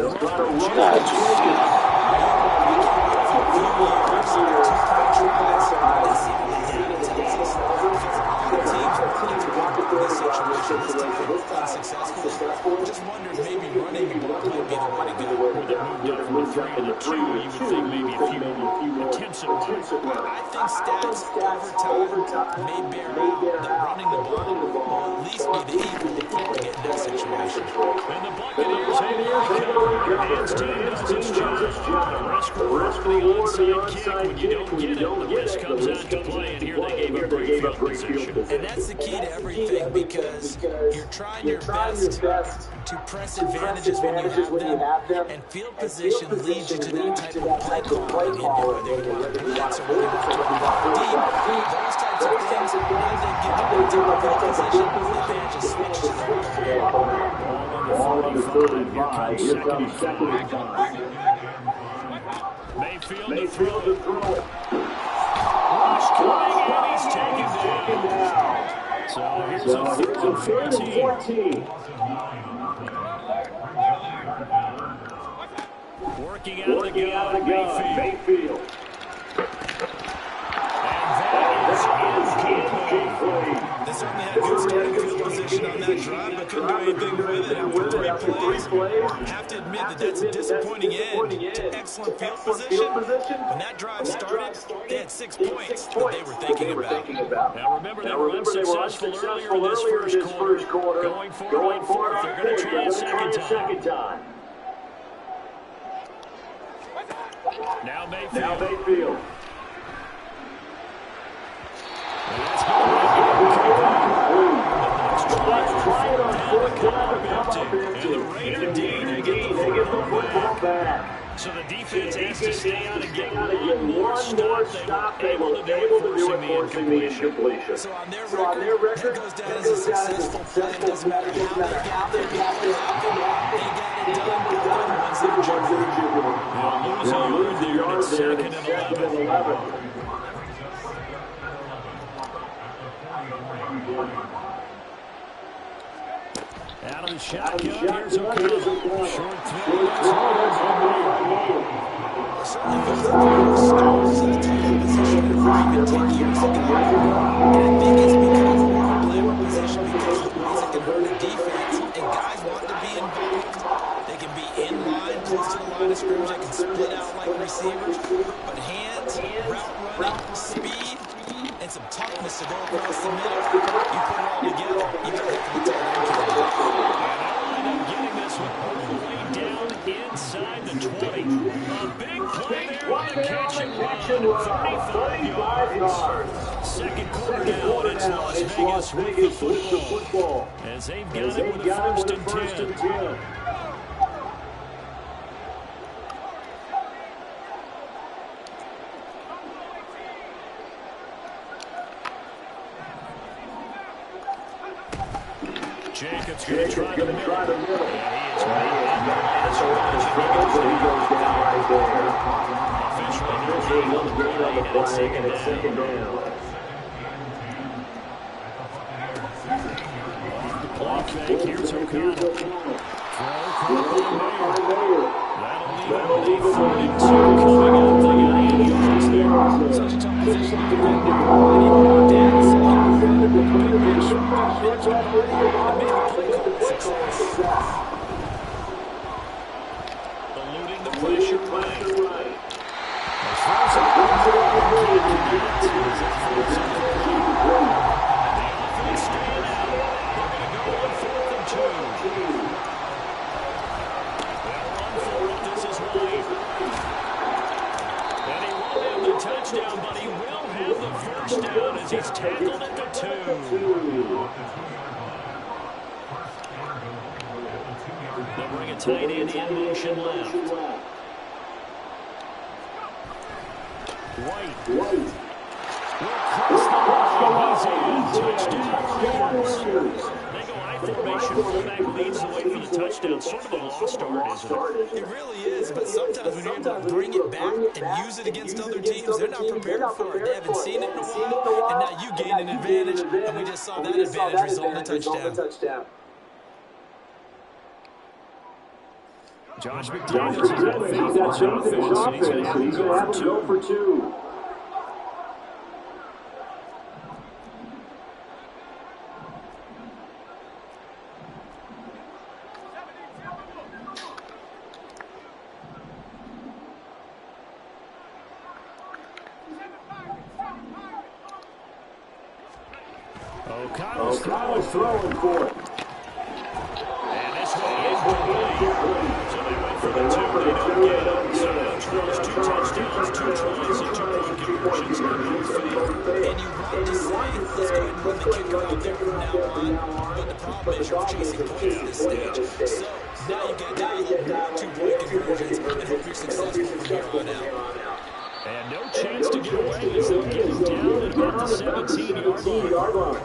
just wondered maybe running the ball might be the way to go. With it moved up from 3 to 2, you would think maybe a few attempts at running. I think stats over time may bear out that running the ball will at least be the equal to get in that situation. And the Buccaneers hands team does its job. Risk reward for the onside kick. When you don't get it, the risk comes out to play, and here they gave up great field position. And that's the key to everything because you're trying your best to press advantages when you have them, and field position leads you to that type of play calling. Whether you want to blitz or whether you want to drop deep, those types of things, now they give you that type of field position, the advantage is switched to the Ball on the 35. Here comes second and 5. Mayfield to throw it. Rush coming, and he's taken down. So here's a 14. Working out of the gun, Mayfield. And that is incomplete. They certainly had good starting field position on that drive, but couldn't do anything with it after 3 plays. I have to admit that that's a disappointing end to excellent field position. When that drive started, they had 6 points that they were thinking about. Now remember, they were unsuccessful earlier in this first quarter. Going forward on fourth, they're going to try a second time. Now Mayfield. Let's try it on fourth down. And the Raider D, they get the football back. So the defense has to stay out and get one more stop. They were able to do it, forcing the incompletion. So on their record, that goes down as a successful play. It doesn't matter how they got there, they got it done. Once they're jumping. Losing yard there, and it's second and 11. Out of the shotgun, here's O'Connell. Short throw. Certainly goes up there with stars in the type of position that even 10 years ago. And I think it's because of more playable position, because of ways it can hurt a defense, and guys want to be involved. They can be in line, close to the line of scrimmage, they can split out like receivers, but hands, route running, speed, and some toughness to go across the middle, you put it all together, you got a heck of a tight end kid. And they'll end up getting this one all the way down inside the 20. A big play there on the catch and run, 35 yards. Second quarter now, and it's Las Vegas with the football. As they've got it with a first and 10. Jacobs going to try the middle. And he is he goes down right there. Officially no gain on the play, and it's second down. Off the play fake, here's O'Connell. That'll leave him with 42 coming up. They got 8 yards there. Such a tough position to defend. Anyone down, so eluding the pressure play. Touchdown, but he will have the first down as he's tackled at the 2. They'll bring a tight end in motion left. White will cross the line. He's in. Touchdown. They go I formation. Fullback leads the way for the touchdown. Sort of a lost start, isn't it? It really is, but sometimes when you're able to bring it back and use it against other teams, they're not prepared for it. They haven't seen it in a while, and now you gain an advantage, and we just saw that advantage result in a touchdown. Josh McDaniels has got faith in his offense, and he's going to have to go for 2. O'Connell's throwing for it. And this one is complete. So they went for the 2. They don't get it. So no tries, 2 touchdowns, 2 tries, and 2 point conversions on both field. And you want to say, let's go ahead and run the kick around out there from now on. But the problem is you're chasing points at this stage. So now you got to dial up 2-point conversions and hope you're successful from here on out. And no chance to get away as they'll get him down at about the 17-yard line.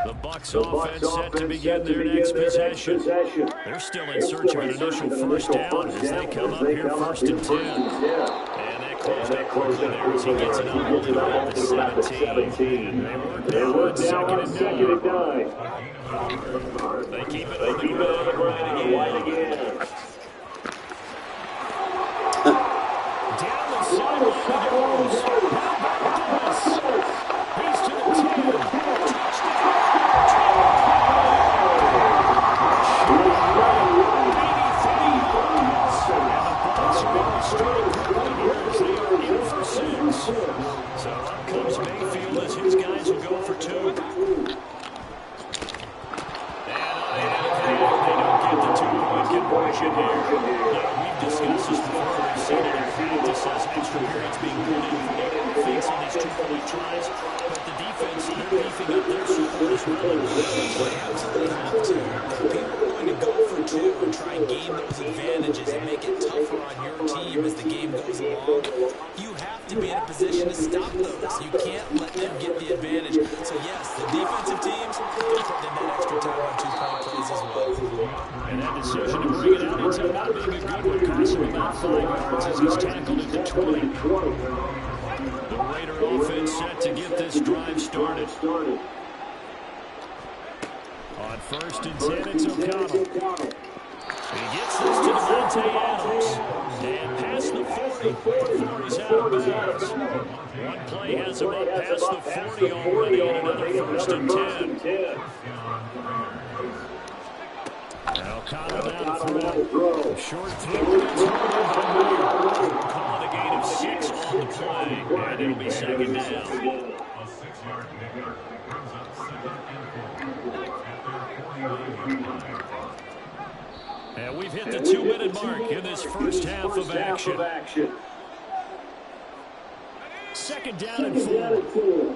The Bucs offense set to begin their next possession. They're still in search of an initial first down as they come up here 1st and 10. And that closed up quickly there as he gets it up only about the 17. They work now on 2nd and 9. They keep it on the ground right again. Down the sideline goes. Now back to this. He's to the 10. So up comes Mayfield as his guys will go for 2. And they don't get the 2-point conversion here. We've discussed this before. We've seen it in practice as extra periods being put in for the offense on these 2-point tries. But the defense, they're beefing up their support as well. They absolutely have to. People are going to go for 2 and try and gain those advantages and make it tougher on your team as the game goes along. You have to be in a position to stop those. You can't let them get the advantage. So yes, the defensive teams can put in that extra time on 2-point plays as well. And that decision to bring it out ends up not being a good one, costing him about 5 yards as he's tackled at the 20. The Raider offense set to get this drive started. On 1st and 10, it's O'Connell. He gets this to Devontae Adams. And past the 40 before he's out of bounds. One play has him up past the 40 already, and another 1st and 10. Now O'Connell down to throw. Short throw. Call it a gain of 6 on the play, and it'll be 2nd down. And we've hit the 2-minute mark in this first half of action. 2nd down and 4.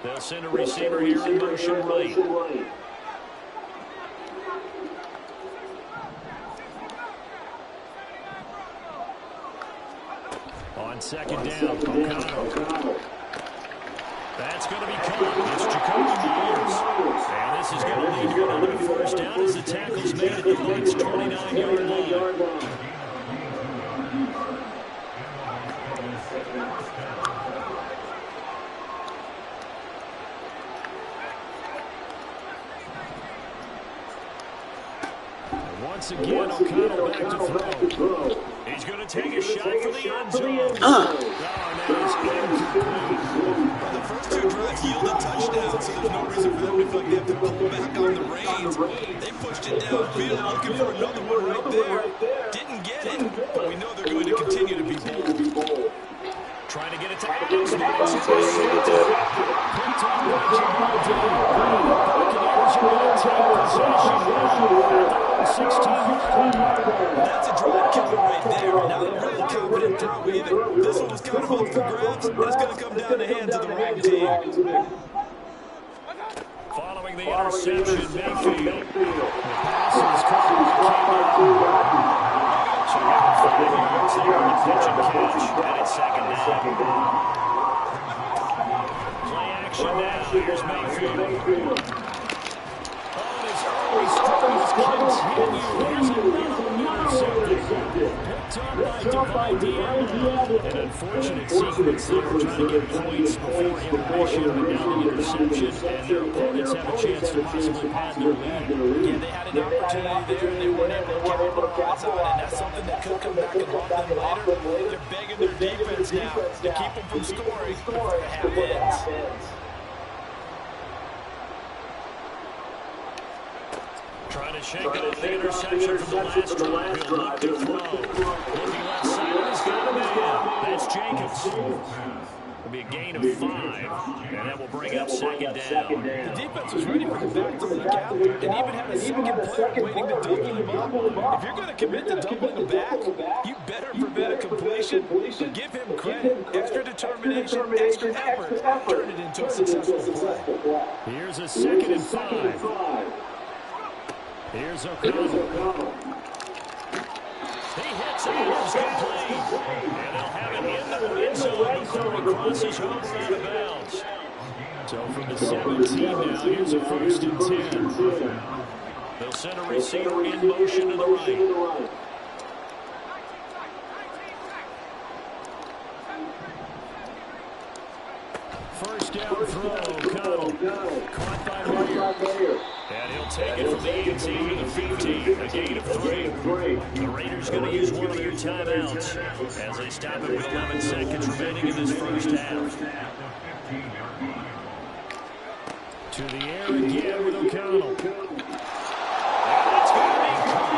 They'll send a receiver here in motion right. On 2nd down, O'Connell. That's going to be caught. It's Jacoby Myers. And this is going to lead to another first down as the tackle's made at the Bucs' 29-yard line. And once again, O'Connell back to throw. He's going to take a shot for the end zone. That is incomplete. Well, the first 2 drives yielded touchdowns, so there's no reason for them to feel like they have to pull back on the reins. They pushed it downfield, looking for another one right there. Didn't get it, but we know they're going to continue to be bold. Trying to get it to Adams. Picked on by Javonte. Buccaneers are going to take possession now. 16-yard. That's a drive killer right there. Not a real confident throw either. This one was kind of up for grabs, and it's going to come down the hands of the wrong team. Following the interception, Mayfield. The pass is caught by Cameron. So we have 5 yards there on the pitch and catch, and it's 2nd down. Play action now. Here's Mayfield. On his early struggles continue. Here's another intercepted. Picked up by Devontae. An unfortunate sequence there, trying to get points before intermission, but now the interception, and their opponents have a chance to possibly pad their lead. Yeah, they had an opportunity there, and they weren't able to capitalize on it. That's something that could come back and haunt them later. They're begging their defense now to keep them from scoring before the half ends. Trying to shake off the interception from the last drive. He'll look to throw. Looking left side, he's got a man. That's Jacobs. It'll be a gain of 5, and that will bring up second down. The defense was ready for the back to leak out and even had a second player waiting to double him up. If you're going to commit to doubling the back, you better prevent a completion. But give him credit, extra determination, extra effort. Turn it into a successful play. Here's a 2nd and 5. Here's O'Connell. He hits it, and it's complete. And they'll have it into the end zone before he crosses over out of bounds. So from the 17 now, here's a 1st and 10. They'll send a receiver in motion to the right. First down throw, O'Connell. Caught by Mayer. And he'll take it from the 18 to the 15. A gain of 3. The Raiders going to use one of their timeouts as they stop it with 11 seconds remaining in this first half. To the air again with O'Connell. And that's going to be caught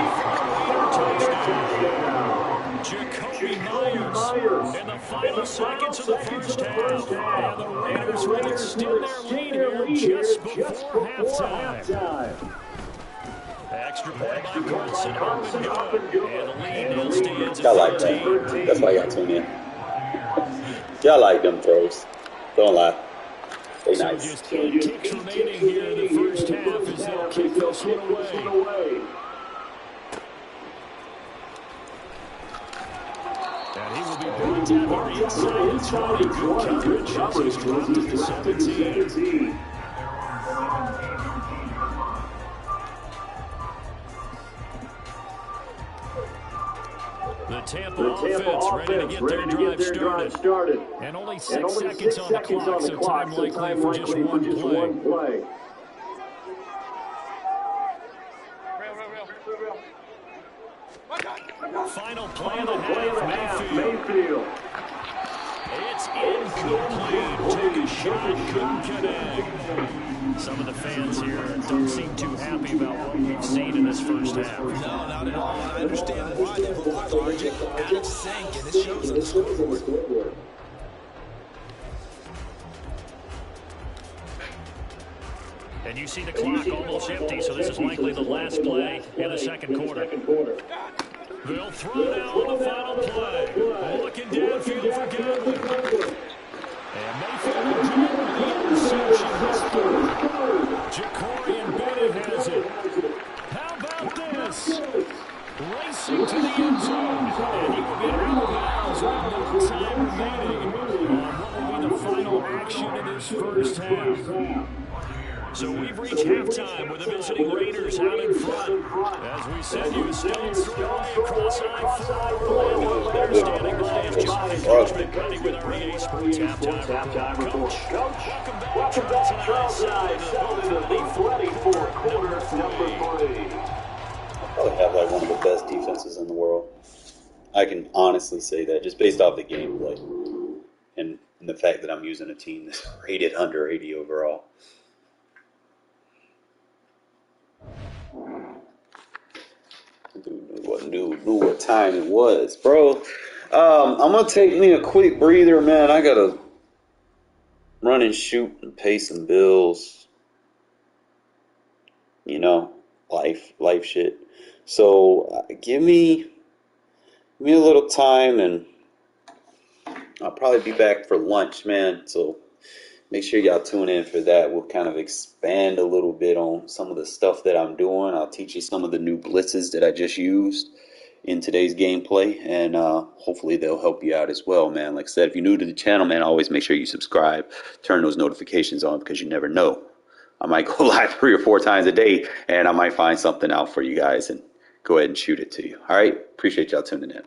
for a touchdown. Jacoby Myers in the final seconds of the first half. And the Raiders will extend their lead here just before halftime. Extra point by Carlson, up and good. And the lead now stands at 13. Y'all like that. That's why y'all tune in. Y'all like them throws. Don't lie. They So nice. just 8 kicks remaining here in the first half as they'll kick this one away. And he will be brought down here inside the 20. Good coverage as he's dropped to the 17. The Tampa offense ready to get their drive started. And only 6 seconds on the clock, so time likely for just one play. Final play of the half, Mayfield. It's incomplete. Took a shot, couldn't connect. Some of the fans here don't seem too happy about what we've seen in this first half. No, not at all. I understand why they were lethargic, out of sync, and it shows on the scoreboard. And you see the clock almost empty, so this is likely the last play in the second quarter. They'll throw now on the final play. Looking downfield for Godwin. And Mayfield will drop with the interception. His third. Jacorian Bennett has it. How about this? Racing to the end zone. And he will get out of bounds with no time remaining on what will be the final action in this first half. So we've reached halftime with the visiting Raiders out in front. As we send you a stone's throw away across I-4 Orlando. They're standing by as John and Coach McCuddy with our EA Sports halftime report. Coach, welcome back, Charles and I settled into ready for quarter number 3. Probably have like one of the best defenses in the world. I can honestly say that just based off the gameplay and the fact that I'm using a team that's rated under 80 overall. Dude knew what time it was, bro. I'm gonna take me a quick breather, man. I gotta run and shoot and pay some bills. You know, life shit. So give me a little time, and I'll probably be back for lunch, man. So make sure y'all tune in for that. We'll kind of expand a little bit on some of the stuff that I'm doing. I'll teach you some of the new blitzes that I just used in today's gameplay, and hopefully they'll help you out as well, man. Like I said, if you're new to the channel, man, always make sure you subscribe, turn those notifications on, because you never know. I might go live 3 or 4 times a day, and I might find something out for you guys and go ahead and shoot it to you. All right? Appreciate y'all tuning in.